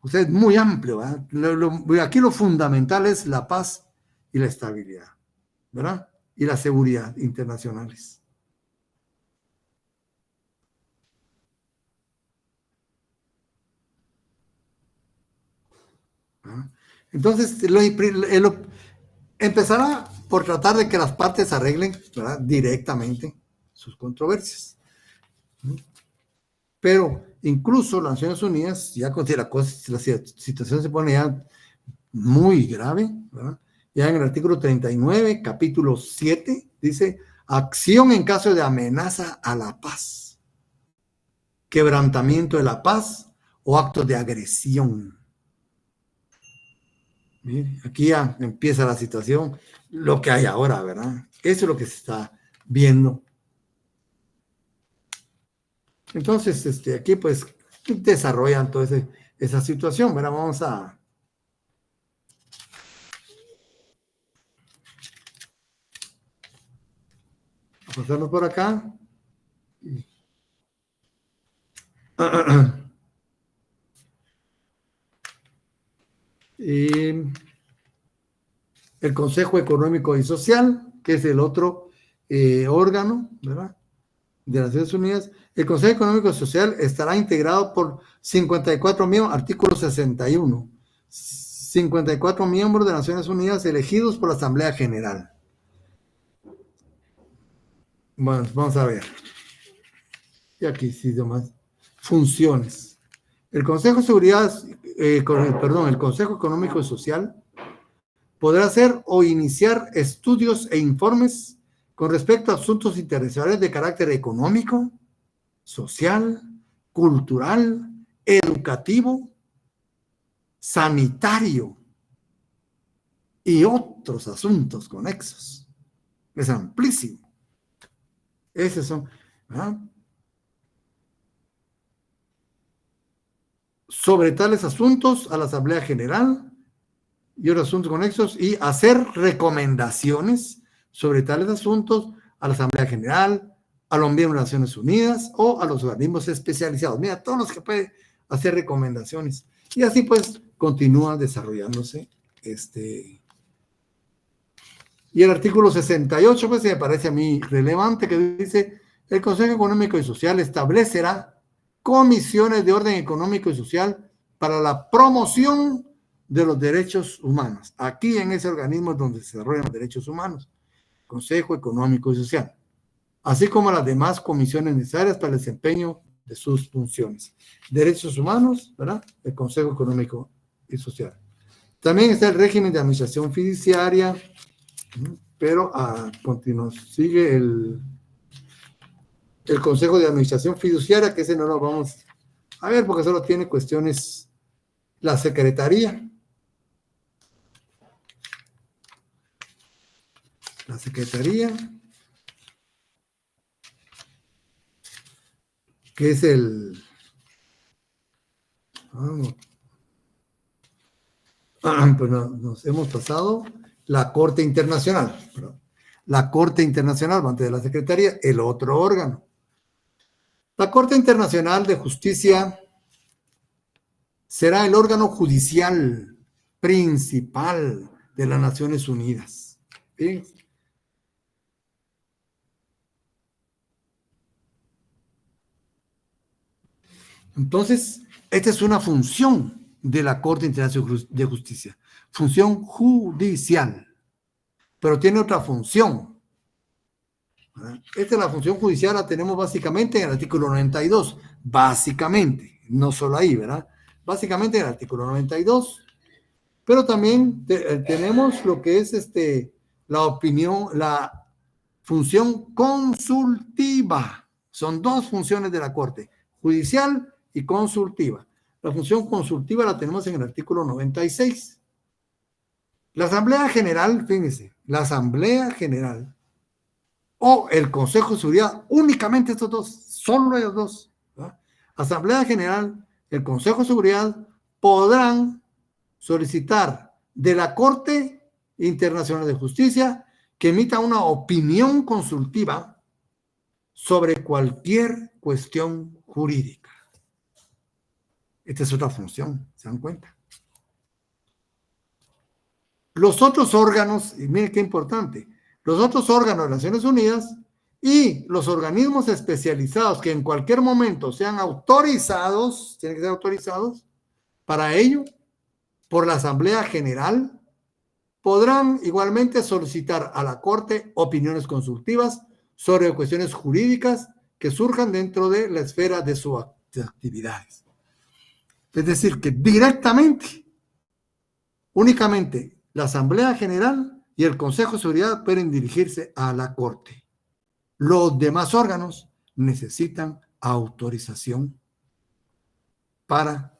Usted es muy amplio, ¿verdad? Aquí lo fundamental es la paz y la estabilidad, ¿verdad? Y la seguridad internacionales. ¿verdad? Entonces, empezará por tratar de que las partes arreglen, ¿verdad?, directamente sus controversias. Pero incluso las Naciones Unidas, ya cuando la situación se pone ya muy grave, ¿verdad?, ya en el artículo 39, capítulo 7, dice, acción en caso de amenaza a la paz, quebrantamiento de la paz o actos de agresión. Mire, aquí ya empieza la situación, lo que hay ahora, ¿verdad? Eso es lo que se está viendo. Entonces, aquí pues desarrollan toda esa situación, ¿verdad? Vamos a pasarnos por acá. Y el Consejo Económico y Social, que es el otro órgano, ¿verdad?, de las Naciones Unidas. El Consejo Económico y Social estará integrado por 54 miembros, artículo 61, 54 miembros de las Naciones Unidas elegidos por la Asamblea General. Bueno, vamos a ver. Y aquí sí, demás. Funciones. El Consejo de Seguridad, el Consejo Económico y Social podrá hacer o iniciar estudios e informes con respecto a asuntos internacionales de carácter económico, social, cultural, educativo, sanitario y otros asuntos conexos. Es amplísimo. Esos son, ¿verdad?, sobre tales asuntos a la Asamblea General y otros asuntos conexos, y hacer recomendaciones sobre tales asuntos a la Asamblea General, a los miembros de las Naciones Unidas o a los organismos especializados. Mira, todos los que pueden hacer recomendaciones. Y así pues continúa desarrollándose Y el artículo 68, pues me parece a mí relevante, que dice, el Consejo Económico y Social establecerá comisiones de orden económico y social para la promoción de los derechos humanos. Aquí en ese organismo es donde se desarrollan los derechos humanos, Consejo Económico y Social, así como las demás comisiones necesarias para el desempeño de sus funciones. Derechos humanos, ¿verdad?, el Consejo Económico y Social. También está el régimen de administración fiduciaria, pero a continuación sigue el Consejo de Administración Fiduciaria, que ese no lo vamos a ver porque solo tiene cuestiones. La Secretaría. La Secretaría, que es pues nos hemos pasado la Corte Internacional. La Corte Internacional, antes de la Secretaría, el otro órgano. La Corte Internacional de Justicia será el órgano judicial principal de las Naciones Unidas. ¿Sí? Entonces, esta es una función de la Corte Internacional de Justicia, función judicial, pero tiene otra función. Esta es la función judicial, la tenemos básicamente en el artículo 92, básicamente, no solo ahí, ¿verdad? Básicamente en el artículo 92, pero también tenemos lo que es la opinión, la función consultiva. Son dos funciones de la Corte, judicial y consultiva. La función consultiva la tenemos en el artículo 96. La Asamblea General, fíjense, la Asamblea General o el Consejo de Seguridad, únicamente estos dos, solo ellos dos, ¿verdad? Asamblea General, el Consejo de Seguridad podrán solicitar de la Corte Internacional de Justicia que emita una opinión consultiva sobre cualquier cuestión jurídica. Esta es otra función, ¿se dan cuenta? Los otros órganos, y miren qué importante, los otros órganos de las Naciones Unidas y los organismos especializados que en cualquier momento sean autorizados, tienen que ser autorizados para ello por la Asamblea General, podrán igualmente solicitar a la Corte opiniones consultivas sobre cuestiones jurídicas que surjan dentro de la esfera de sus actividades. Es decir, que directamente, únicamente la Asamblea General y el Consejo de Seguridad pueden dirigirse a la Corte. Los demás órganos necesitan autorización para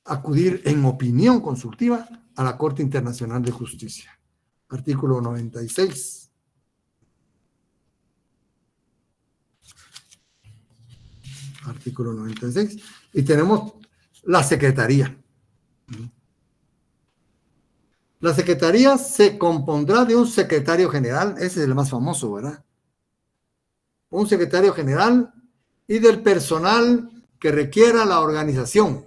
acudir en opinión consultiva a la Corte Internacional de Justicia. Artículo 96. Artículo 96. Y tenemos la Secretaría. La Secretaría se compondrá de un secretario general, ese es el más famoso, ¿verdad? Un secretario general y del personal que requiera la organización.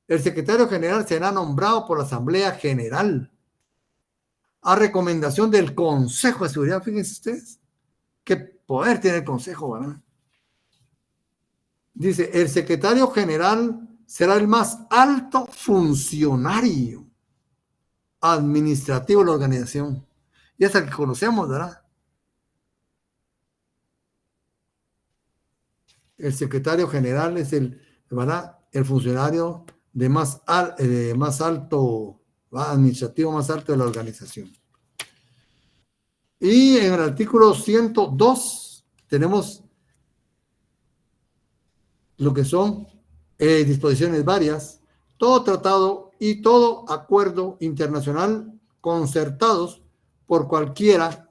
El secretario general será nombrado por la Asamblea General a recomendación del Consejo de Seguridad. Fíjense ustedes qué poder tiene el Consejo, ¿verdad? Dice, el secretario general será el más alto funcionario administrativo de la organización. Y hasta el que conocemos, ¿verdad? El secretario general es ¿verdad? El funcionario de más alto, administrativo más alto de la organización. Y en el artículo 102 tenemos lo que son disposiciones varias, todo tratado y todo acuerdo internacional concertados por cualquiera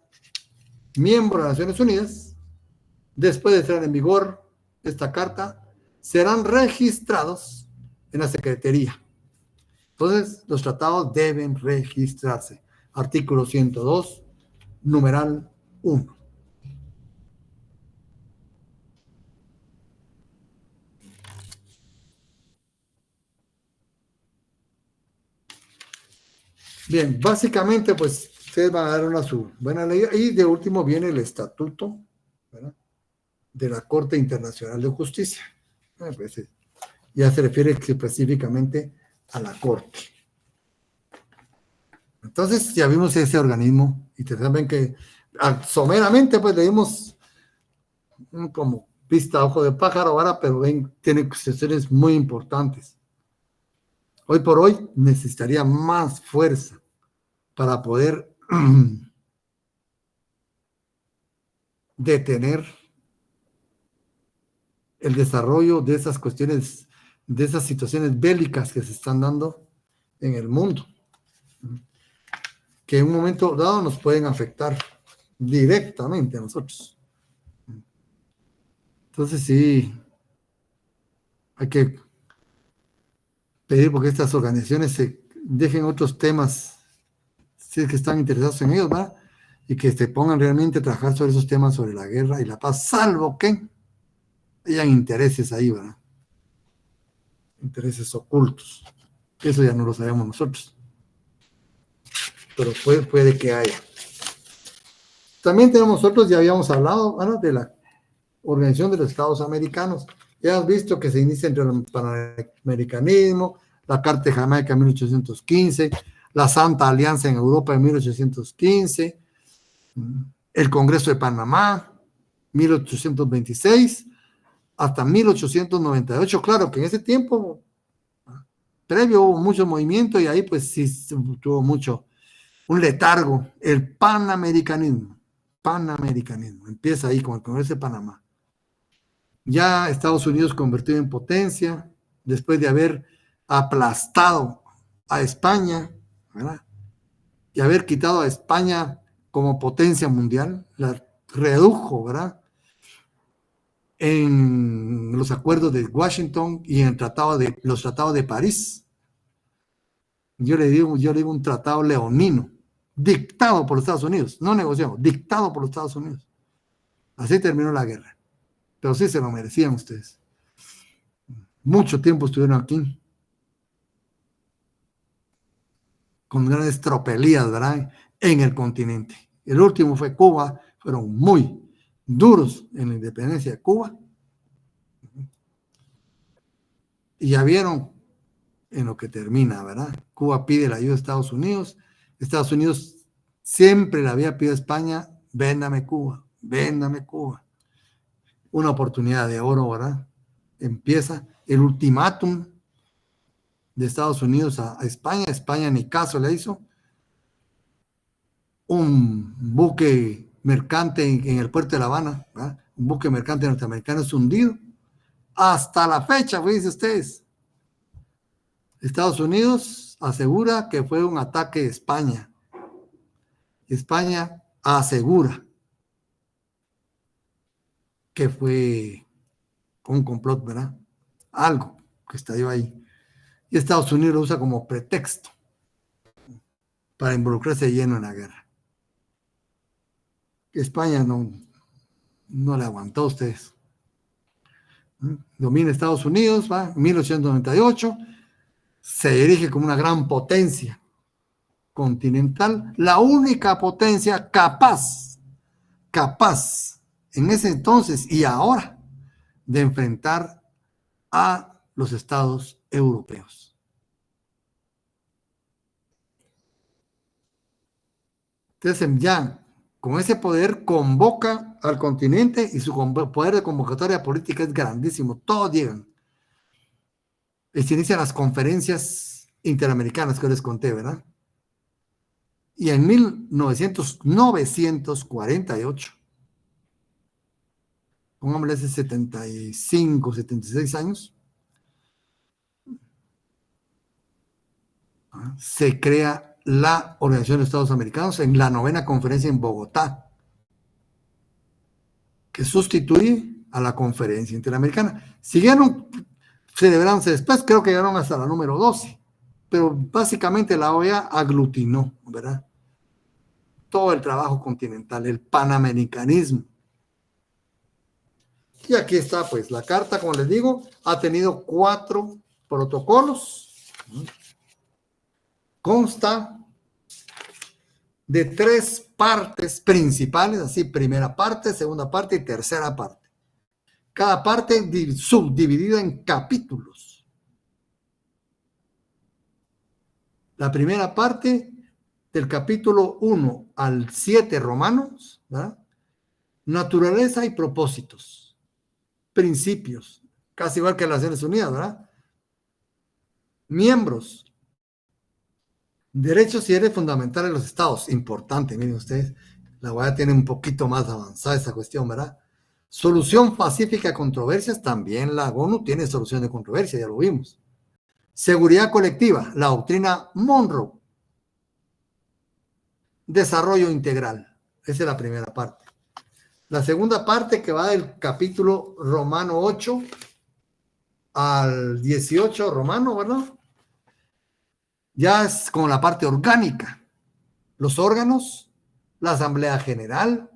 miembro de las Naciones Unidas, después de entrar en vigor esta carta, serán registrados en la Secretaría. Entonces, los tratados deben registrarse. Artículo 102, numeral 1. Bien, básicamente, pues, ustedes van a dar una su buena ley. Y de último viene el estatuto, ¿verdad?, de la Corte Internacional de Justicia. Pues, ya se refiere específicamente a la Corte. Entonces, ya vimos ese organismo y ustedes saben que someramente, pues, le dimos como vista a ojo de pájaro ahora, pero ven, tiene cuestiones muy importantes. Hoy por hoy necesitaría más fuerza para poder detener el desarrollo de esas cuestiones, de esas situaciones bélicas que se están dando en el mundo, que en un momento dado nos pueden afectar directamente a nosotros. Entonces sí, hay que pedir porque estas organizaciones se dejen otros temas, si es que están interesados en ellos, ¿verdad?, y que se pongan realmente a trabajar sobre esos temas, sobre la guerra y la paz, salvo que hayan intereses ahí, ¿verdad?, intereses ocultos. Eso ya no lo sabemos nosotros, pero puede que haya. También tenemos nosotros, ya habíamos hablado, ¿verdad?, de la Organización de los Estados Americanos. Ya has visto que se inicia entre el panamericanismo, la Carta de Jamaica en 1815, la Santa Alianza en Europa en 1815, el Congreso de Panamá, 1826, hasta 1898. Claro que en ese tiempo previo hubo mucho movimiento y ahí pues sí tuvo mucho, un letargo. El panamericanismo, empieza ahí con el Congreso de Panamá. Ya Estados Unidos convertido en potencia, después de haber aplastado a España, ¿verdad? Y haber quitado a España como potencia mundial, la redujo, ¿verdad? En los acuerdos de Washington y en los tratados de París. Yo le digo un tratado leonino, dictado por los Estados Unidos, no negociado, dictado por los Estados Unidos. Así terminó la guerra. Pero sí se lo merecían ustedes. Mucho tiempo estuvieron aquí, con grandes tropelías, ¿verdad? En el continente. El último fue Cuba, fueron muy duros en la independencia de Cuba. Y ya vieron en lo que termina, ¿verdad? Cuba pide la ayuda de Estados Unidos. Estados Unidos siempre le había pedido a España, véndame Cuba, véndame Cuba. Una oportunidad de oro, ¿verdad? Empieza el ultimátum de Estados Unidos a España. España ni caso le hizo. Un buque mercante en el puerto de La Habana, ¿verdad? Un buque mercante norteamericano es hundido. Hasta la fecha, fíjense ustedes. Estados Unidos asegura que fue un ataque de España. España asegura que fue un complot, ¿verdad? Algo que estalló ahí. Y Estados Unidos lo usa como pretexto para involucrarse lleno en la guerra. España no le aguantó a ustedes. Domina Estados Unidos, ¿va? 1898, se dirige como una gran potencia continental, la única potencia capaz en ese entonces y ahora de enfrentar a los estados europeos. Entonces ya con ese poder convoca al continente y su poder de convocatoria política es grandísimo, todos llegan. Y se inician las conferencias interamericanas que les conté, ¿verdad? Y en 1948, pongámosle hace 75, 76 años, se crea la Organización de Estados Americanos en la 9ª conferencia en Bogotá, que sustituye a la conferencia interamericana. Siguieron celebrándose después, creo que llegaron hasta la número 12, pero básicamente la OEA aglutinó, ¿verdad? Todo el trabajo continental, el panamericanismo. Y aquí está, pues, la carta, como les digo, ha tenido 4 protocolos. Consta de 3 partes principales, así, primera parte, segunda parte y tercera parte. Cada parte subdividida en capítulos. La primera parte, del capítulo 1 al 7 romanos, ¿verdad? Naturaleza y propósitos, principios, casi igual que las Naciones Unidas, ¿verdad? Miembros, derechos y derechos fundamentales de los estados, importante, miren ustedes, la OEA tiene un poquito más avanzada esa cuestión, ¿verdad? Solución pacífica de controversias, también la ONU tiene solución de controversia, ya lo vimos. Seguridad colectiva, la doctrina Monroe. Desarrollo integral, esa es la primera parte. La segunda parte, que va del capítulo romano 8 al 18 romano, ¿verdad? Ya es como la parte orgánica. Los órganos, la Asamblea General,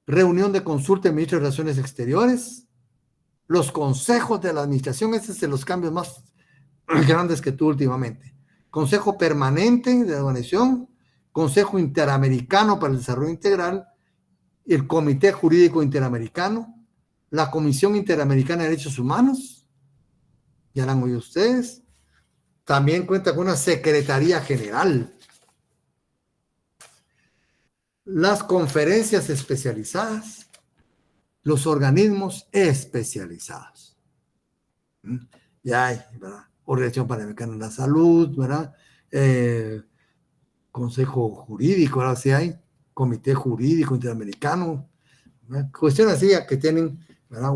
reunión de consulta de ministros de Relaciones Exteriores, los consejos de la administración, ese es de los cambios más grandes que tuvo últimamente. Consejo Permanente de la Organización, Consejo Interamericano para el Desarrollo Integral, el Comité Jurídico Interamericano, la Comisión Interamericana de Derechos Humanos, ya la han oído ustedes. También cuenta con una Secretaría General. Las conferencias especializadas, los organismos especializados. Ya hay, ¿verdad? Organización Panamericana de la Salud, ¿verdad? Consejo Jurídico, ahora sí hay, Comité Jurídico Interamericano, ¿verdad? Cuestiones así que tienen, ¿verdad?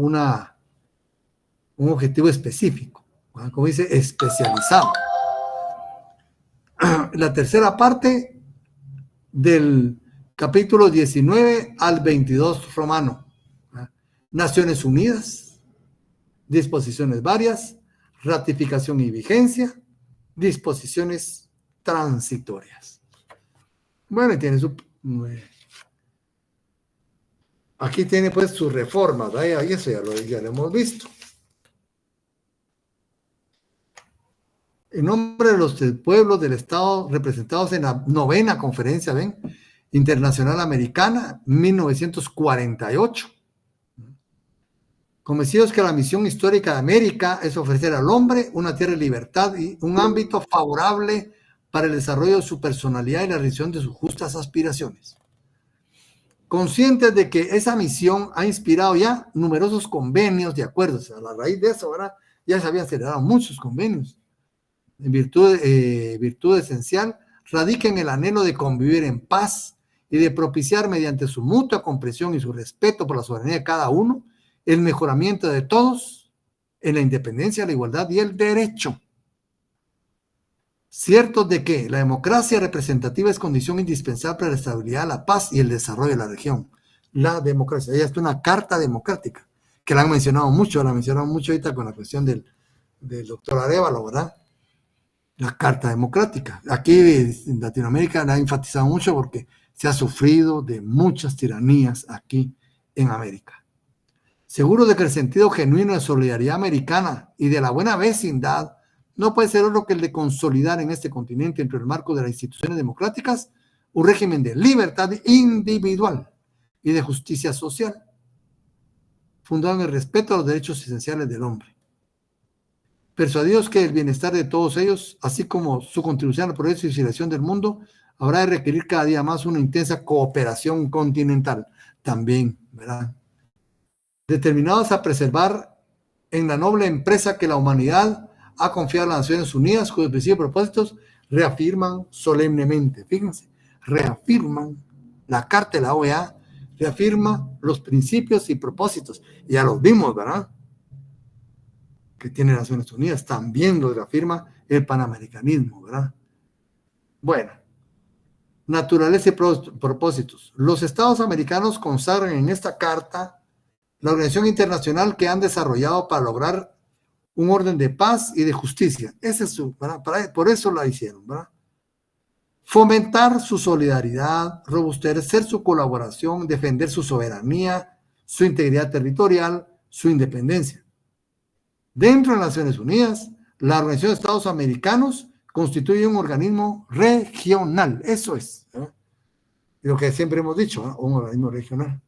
Un objetivo específico. como dice, especializado. La tercera parte del capítulo 19 al 22 romano. Naciones Unidas, disposiciones varias, ratificación y vigencia, disposiciones transitorias. Bueno, y tiene su... Aquí tiene pues sus reformas, ¿verdad? Y eso ya lo hemos visto. En nombre de los pueblos del Estado representados en la 9ª Conferencia, ¿ven? Internacional Americana, 1948. Convencidos que la misión histórica de América es ofrecer al hombre una tierra de libertad y un ámbito favorable para el desarrollo de su personalidad y la realización de sus justas aspiraciones. Conscientes de que esa misión ha inspirado ya numerosos convenios de acuerdos. A la raíz de eso, ¿verdad? Ya se habían celebrado muchos convenios. En virtud esencial radica en el anhelo de convivir en paz y de propiciar mediante su mutua comprensión y su respeto por la soberanía de cada uno el mejoramiento de todos en la independencia, la igualdad y el derecho. Ciertos de que la democracia representativa es condición indispensable para la estabilidad, la paz y el desarrollo de la región. La democracia, ella es una carta democrática, que la han mencionado mucho ahorita con la cuestión del doctor Arévalo, ¿verdad? La carta democrática. Aquí en Latinoamérica la ha enfatizado mucho porque se ha sufrido de muchas tiranías aquí en América. Seguro de que el sentido genuino de solidaridad americana y de la buena vecindad no puede ser otro que el de consolidar en este continente, dentro del marco de las instituciones democráticas, un régimen de libertad individual y de justicia social, fundado en el respeto a los derechos esenciales del hombre. Persuadidos que el bienestar de todos ellos, así como su contribución al progreso y civilización del mundo, habrá de requerir cada día más una intensa cooperación continental. También, ¿verdad? Determinados a preservar en la noble empresa que la humanidad ha confiado a las Naciones Unidas, cuyos principios y propósitos reafirman solemnemente. Fíjense, reafirman la Carta de la OEA, reafirma los principios y propósitos. Ya los vimos, ¿verdad? Que tiene Naciones Unidas, también lo reafirma el panamericanismo, ¿verdad? Bueno, naturaleza y propósitos. Los estados americanos consagran en esta carta la organización internacional que han desarrollado para lograr un orden de paz y de justicia. Ese es por eso la hicieron, ¿verdad? Fomentar su solidaridad, robustecer su colaboración, defender su soberanía, su integridad territorial, su independencia. Dentro de las Naciones Unidas, la Organización de Estados Americanos constituye un organismo regional. Eso es, ¿verdad? Y lo que siempre hemos dicho, ¿verdad? Un organismo regional.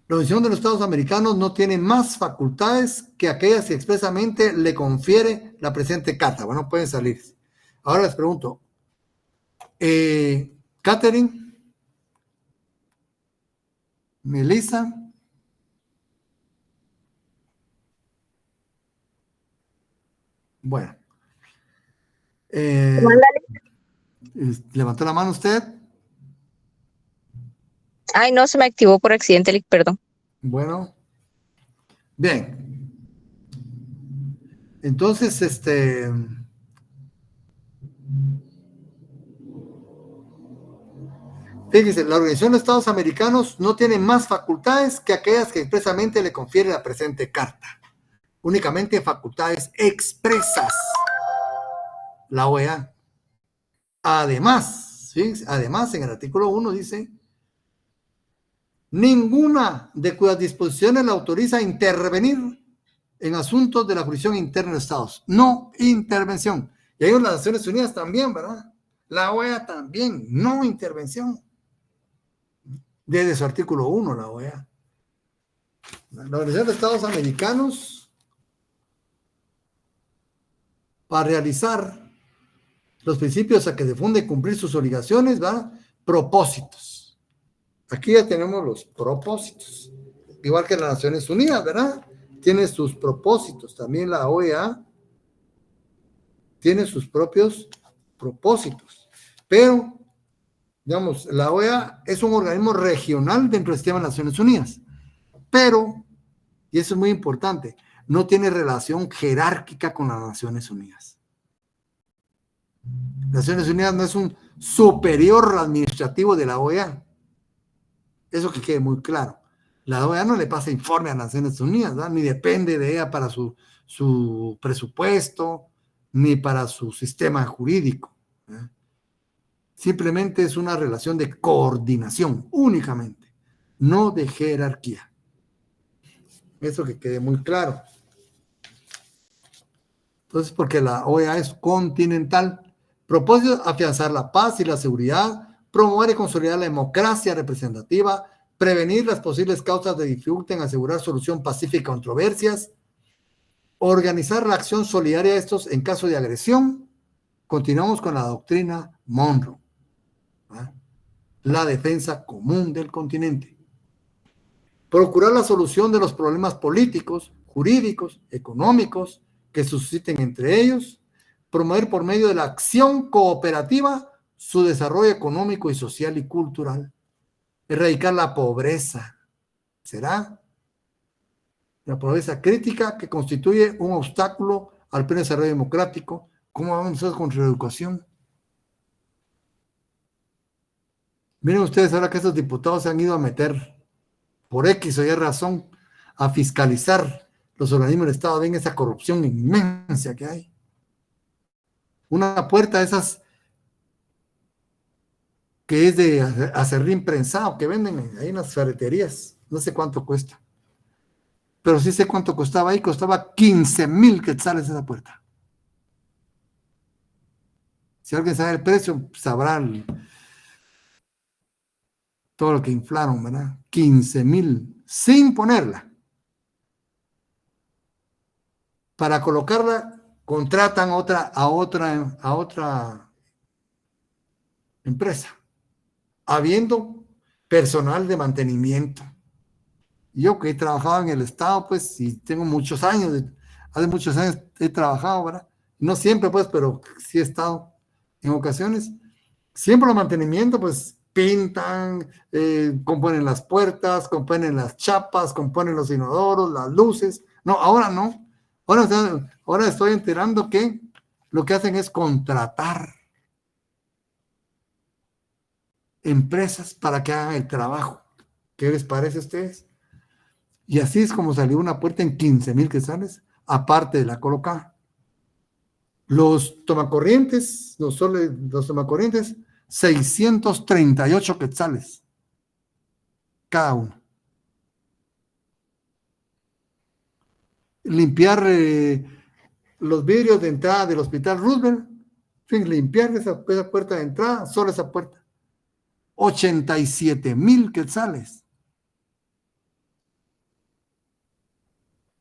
La Organización de los Estados Americanos no tiene más facultades que aquellas que expresamente le confiere la presente carta. Bueno, pueden salir. Ahora les pregunto, Catherine, Melissa, bueno, ¿levantó la mano usted? Ay, no, se me activó por accidente, perdón. Bueno, bien. Entonces, fíjense, la Organización de Estados Americanos no tiene más facultades que aquellas que expresamente le confiere la presente carta. Únicamente facultades expresas. La OEA. Además, fíjense, además en el artículo 1 dice: ninguna de cuyas disposiciones la autoriza a intervenir en asuntos de la jurisdicción interna de Estados. No intervención. Y ahí las Naciones Unidas también, ¿verdad? La OEA también, no intervención. Desde su artículo 1, la OEA. La Organización de Estados Americanos, para realizar los principios a que se funde cumplir sus obligaciones, ¿verdad? Propósitos. Aquí ya tenemos los propósitos. Igual que las Naciones Unidas, ¿verdad? Tiene sus propósitos. También la OEA tiene sus propios propósitos. Pero, digamos, la OEA es un organismo regional dentro del sistema de Naciones Unidas. pero, y eso es muy importante, no tiene relación jerárquica con las Naciones Unidas. Las Naciones Unidas no es un superior administrativo de la OEA. Eso que quede muy claro. La OEA no le pasa informe a las Naciones Unidas, ¿verdad? Ni depende de ella para su presupuesto, ni para su sistema jurídico, ¿verdad? Simplemente es una relación de coordinación, únicamente, no de jerarquía. Eso que quede muy claro. Entonces, porque la OEA es continental, propósito afianzar la paz y la seguridad, promover y consolidar la democracia representativa, prevenir las posibles causas de dificultad en asegurar solución pacífica a controversias, organizar la acción solidaria de estos en caso de agresión. Continuamos con la doctrina Monroe, ¿verdad? La defensa común del continente. Procurar la solución de los problemas políticos, jurídicos, económicos que susciten entre ellos, promover por medio de la acción cooperativa su desarrollo económico y social y cultural, erradicar la pobreza. ¿Será? La pobreza crítica que constituye un obstáculo al pleno desarrollo democrático. ¿Cómo vamos nosotros contra la educación? Miren ustedes ahora que estos diputados se han ido a meter por X o Y razón a fiscalizar los organismos del Estado. Ven esa corrupción inmensa que hay. Una puerta de esas que es de acerrín prensado que venden ahí en las ferreterías. No sé cuánto cuesta. Pero sí sé cuánto costaba ahí. Costaba 15,000 quetzales esa puerta. Si alguien sabe el precio, sabrá todo lo que inflaron, ¿verdad? 15,000 sin ponerla. Para colocarla, contratan a otra empresa, habiendo personal de mantenimiento. Yo que he trabajado en el Estado, pues, y tengo muchos años, hace muchos años he trabajado, ¿verdad? No siempre, pues, pero sí he estado en ocasiones. Siempre los mantenimientos, pues, pintan, componen las puertas, componen las chapas, componen los inodoros, las luces. No, ahora no. Ahora estoy enterando que lo que hacen es contratar empresas para que hagan el trabajo. ¿Qué les parece a ustedes? Y así es como salió una puerta en 15,000 quetzales, aparte de la colocada. Los tomacorrientes, los tomacorrientes, 638 quetzales cada uno. Limpiar los vidrios de entrada del Hospital Roosevelt, en fin, limpiar esa puerta de entrada, solo esa puerta. 87,000 quetzales.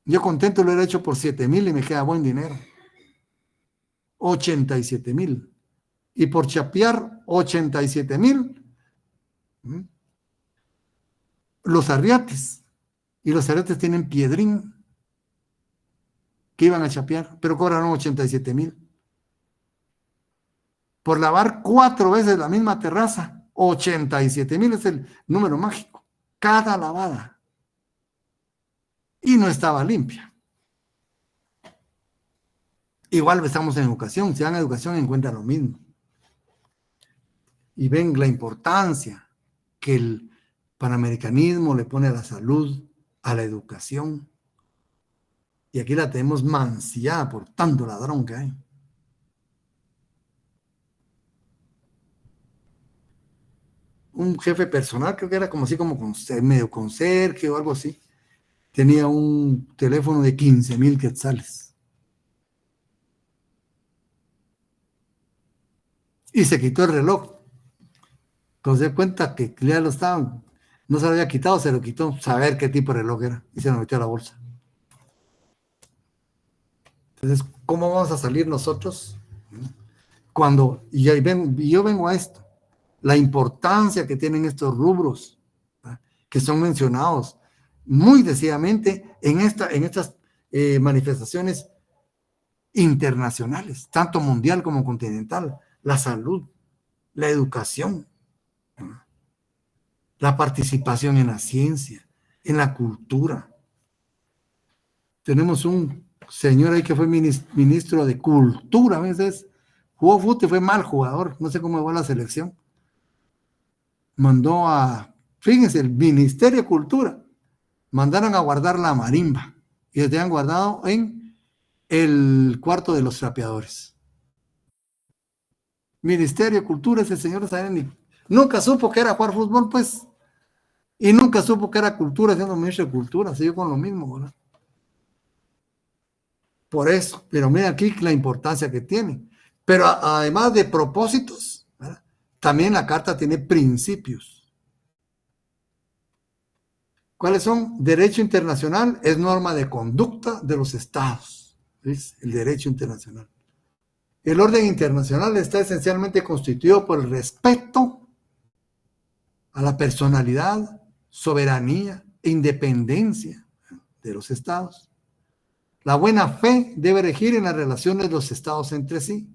Yo contento lo he hecho por 7,000 y me queda buen dinero. 87,000. Y por chapear 87,000. Los arriates. Y los arriates tienen piedrín que iban a chapear, pero cobraron 87,000. Por lavar 4 veces la misma terraza, 87,000 es el número mágico. Cada lavada. Y no estaba limpia. Igual estamos en educación. Si van a educación encuentran lo mismo. Y ven la importancia que el panamericanismo le pone a la salud, a la educación. Y aquí la tenemos mancillada por tanto ladrón que hay. Un jefe personal, creo que era como así, como medio conserje o algo así. Tenía un teléfono de 15,000 quetzales. Y se quitó el reloj. Cuando se dio cuenta que ya lo estaban, no se lo había quitado, se lo quitó, saber qué tipo de reloj era, y se lo metió a la bolsa. Entonces, ¿cómo vamos a salir nosotros? Y yo vengo a esto, la importancia que tienen estos rubros, ¿verdad?, que son mencionados muy decididamente en estas manifestaciones internacionales, tanto mundial como continental: la salud, la educación, la participación en la ciencia, en la cultura. Tenemos un señor ahí que fue ministro de Cultura, a veces jugó fútbol, fue mal jugador, no sé cómo va la selección. Mandó a, fíjense, el Ministerio de Cultura, mandaron a guardar la marimba y la tenían guardado en el cuarto de los trapeadores. Ministerio de Cultura, ese señor nunca supo que era jugar fútbol, pues, y nunca supo que era cultura, siendo ministro de Cultura, siguió con lo mismo, ¿verdad? Por eso, pero mira aquí la importancia que tiene. Pero además de propósitos, ¿verdad? También la carta tiene principios. ¿Cuáles son? Derecho internacional es norma de conducta de los estados. ¿Ves? El derecho internacional. El orden internacional está esencialmente constituido por el respeto a la personalidad, soberanía e independencia de los estados. La buena fe debe regir en las relaciones de los estados entre sí.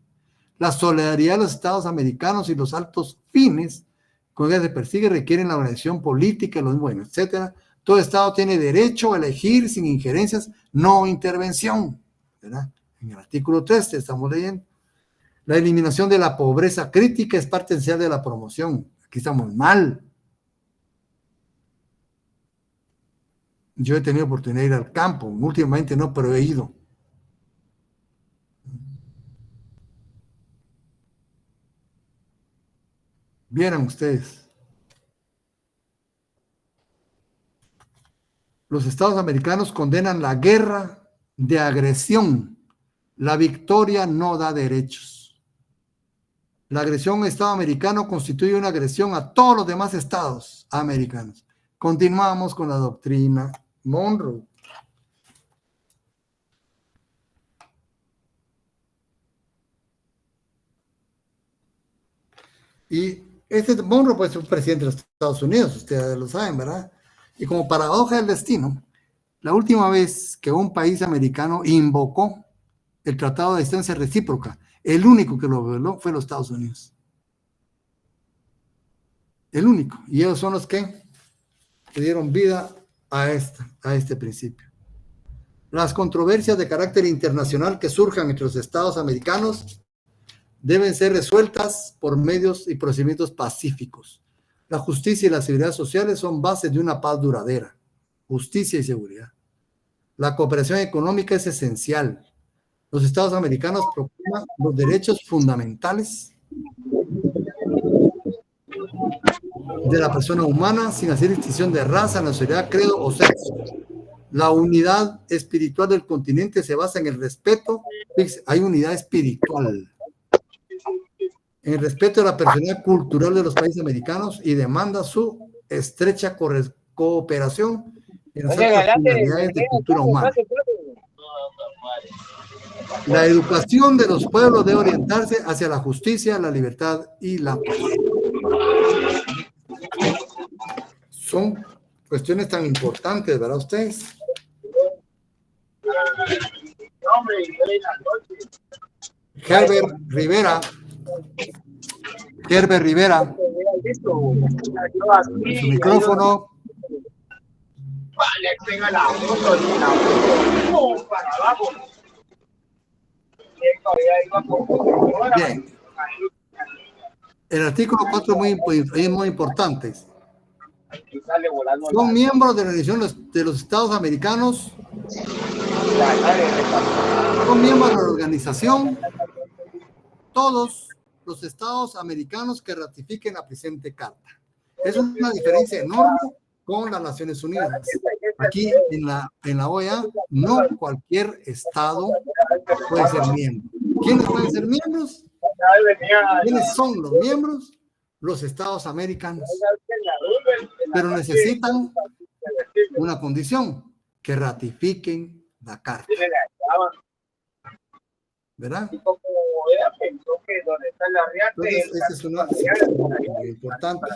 La solidaridad de los estados americanos y los altos fines con que se persigue requieren la organización política, etc. Todo estado tiene derecho a elegir sin injerencias, no intervención, ¿verdad? En el artículo 3 estamos leyendo. La eliminación de la pobreza crítica es parte esencial de la promoción. Aquí estamos mal. Yo he tenido oportunidad de ir al campo, últimamente no, pero he ido. Vieran ustedes. Los estados americanos condenan la guerra de agresión. La victoria no da derechos. La agresión a un estado americano constituye una agresión a todos los demás estados americanos. Continuamos con la doctrina Monroe. Y este Monroe pues, es un presidente de los Estados Unidos, ustedes lo saben, ¿verdad? Y como paradoja del destino, la última vez que un país americano invocó el Tratado de Distancia Recíproca, el único que lo violó fue los Estados Unidos. El único. Y ellos son los que le dieron vida a este principio. Las controversias de carácter internacional que surjan entre los estados americanos deben ser resueltas por medios y procedimientos pacíficos. La justicia y la seguridad sociales son bases de una paz duradera. Justicia y seguridad. La cooperación económica es esencial. Los estados americanos proclaman los derechos fundamentales de la persona humana sin hacer distinción de raza, nacionalidad, credo o sexo. La unidad espiritual del continente se basa en el respeto. Hay unidad espiritual. En el respeto de la personalidad cultural de los países americanos y demanda su estrecha cooperación en las particularidades de cultura humana. La educación de los pueblos debe orientarse hacia la justicia, la libertad y la paz. Son cuestiones tan importantes, ¿verdad ustedes? Herbert Rivera, en su micrófono. Bien. El artículo 4 es muy importante. Son miembros de la Organización de los Estados Americanos. Son miembros de la organización todos los estados americanos que ratifiquen la presente carta. Es una diferencia enorme con las Naciones Unidas. Aquí en la OEA, no cualquier estado puede ser miembro. ¿Quiénes pueden ser miembros? ¿Quiénes son los miembros? Los estados americanos. Pero necesitan una condición, que ratifiquen la carta. ¿Verdad? Entonces, esa es una muy importante.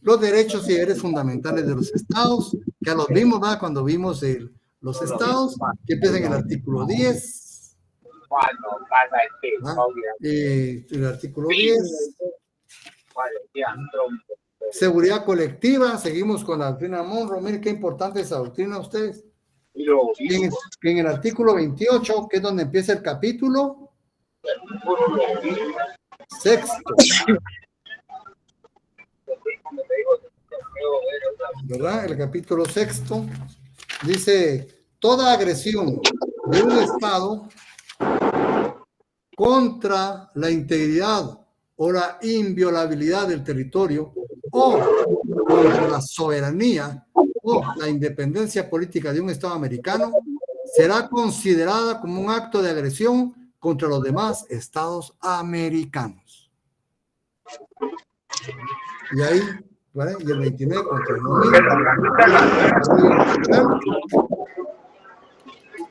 Los derechos y deberes fundamentales de los estados, que ya los vimos, ¿verdad? Cuando vimos los estados, que empiezan en el artículo 10. El artículo 10 seguridad colectiva, seguimos con la doctrina Monroe. Miren qué importante esa doctrina a ustedes. En el artículo 28, que es donde empieza el capítulo sexto, ¿verdad? El capítulo sexto dice: toda agresión de un Estado contra la integridad o la inviolabilidad del territorio o contra la soberanía o la independencia política de un Estado americano será considerada como un acto de agresión contra los demás Estados americanos. Y ahí, ¿vale? Y el 29 contra el 90.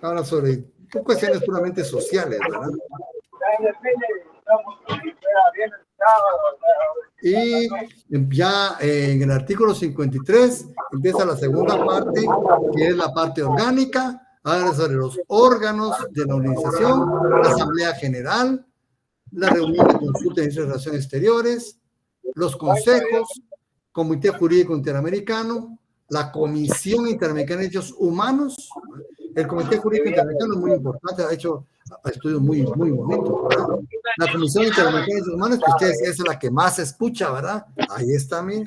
Ahora sobre cuestiones puramente sociales, ¿verdad? Y ya en el artículo 53 empieza la segunda parte, que es la parte orgánica. Habla sobre los órganos de la organización, la Asamblea General, la reunión de consulta de relaciones exteriores, los consejos, Comité Jurídico Interamericano, la Comisión Interamericana de Derechos Humanos. El Comité Jurídico Interamericano es muy importante, ha hecho estudios muy bonitos, ¿verdad? La Comisión Interamericana de Derechos Humanos, que ustedes es la que más se escucha, ¿verdad? Ahí está, miren.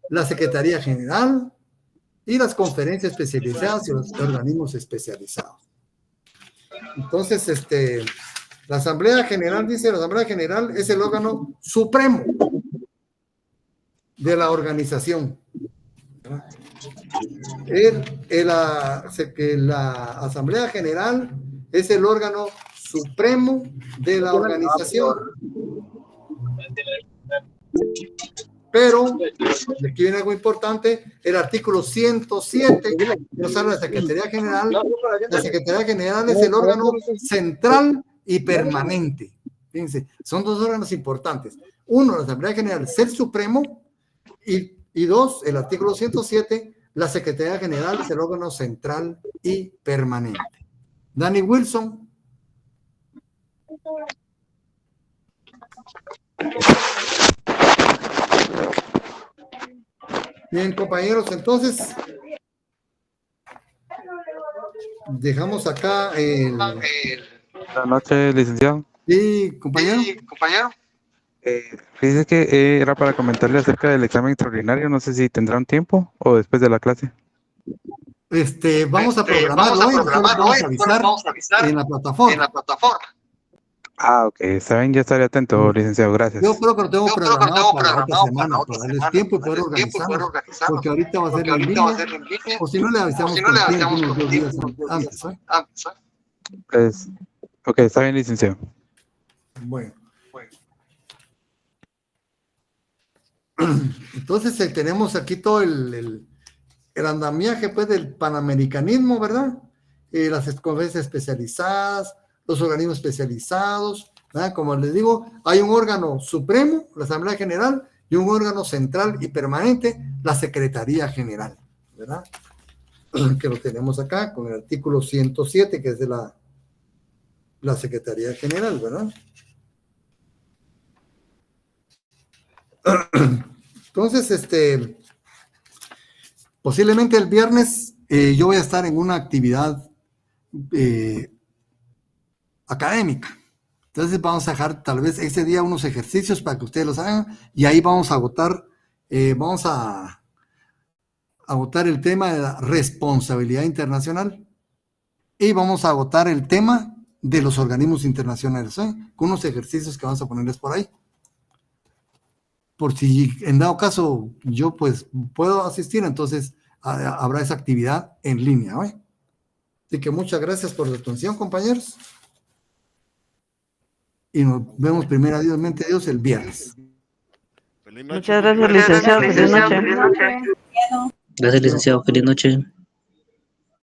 La Secretaría General y las conferencias especializadas y los organismos especializados. Entonces, la Asamblea General, dice, la Asamblea General es el órgano supremo de la organización. La Asamblea General es el órgano supremo de la organización. Pero, aquí viene algo importante, el artículo 107 nos habla de la Secretaría General. La Secretaría General es el órgano central y permanente. Fíjense, son dos órganos importantes. Uno, la Asamblea General es el supremo, y dos, el artículo 107, la Secretaría General es el órgano central y permanente. Danny Wilson. Bien, compañeros, entonces dejamos acá Buenas noches, licenciado. Sí, compañero. Dice que era para comentarle acerca del examen extraordinario. No sé si tendrá un tiempo o después de la clase. Vamos a programarlo hoy. Vamos a avisar en la plataforma. Ah, ok. Está bien, ya estaré atento, licenciado. Gracias. Yo creo que lo tengo programado para la otra semana, para darles tiempo y poder organizarlo. Porque ahorita va a ser en línea. O si no, le avisamos unos 2 días antes. Pues, ok, está bien, licenciado. Bueno. Entonces tenemos aquí todo el andamiaje pues del panamericanismo, ¿verdad? Las conferencias especializadas, los organismos especializados, ¿verdad? Como les digo, hay un órgano supremo, la Asamblea General, y un órgano central y permanente, la Secretaría General, ¿verdad? Que lo tenemos acá con el artículo 107, que es de la Secretaría General, ¿verdad? Entonces, posiblemente el viernes yo voy a estar en una actividad académica. Entonces vamos a dejar tal vez ese día unos ejercicios para que ustedes los hagan y ahí vamos a agotar el tema de la responsabilidad internacional y vamos a agotar el tema de los organismos internacionales, con unos ejercicios que vamos a ponerles por ahí. Por si en dado caso yo pues puedo asistir, entonces habrá esa actividad en línea, ¿eh? Así que muchas gracias por su atención, compañeros. Y nos vemos primeramente Dios el viernes. Muchas gracias, licenciado. Feliz noche. Gracias, licenciado. Feliz noche.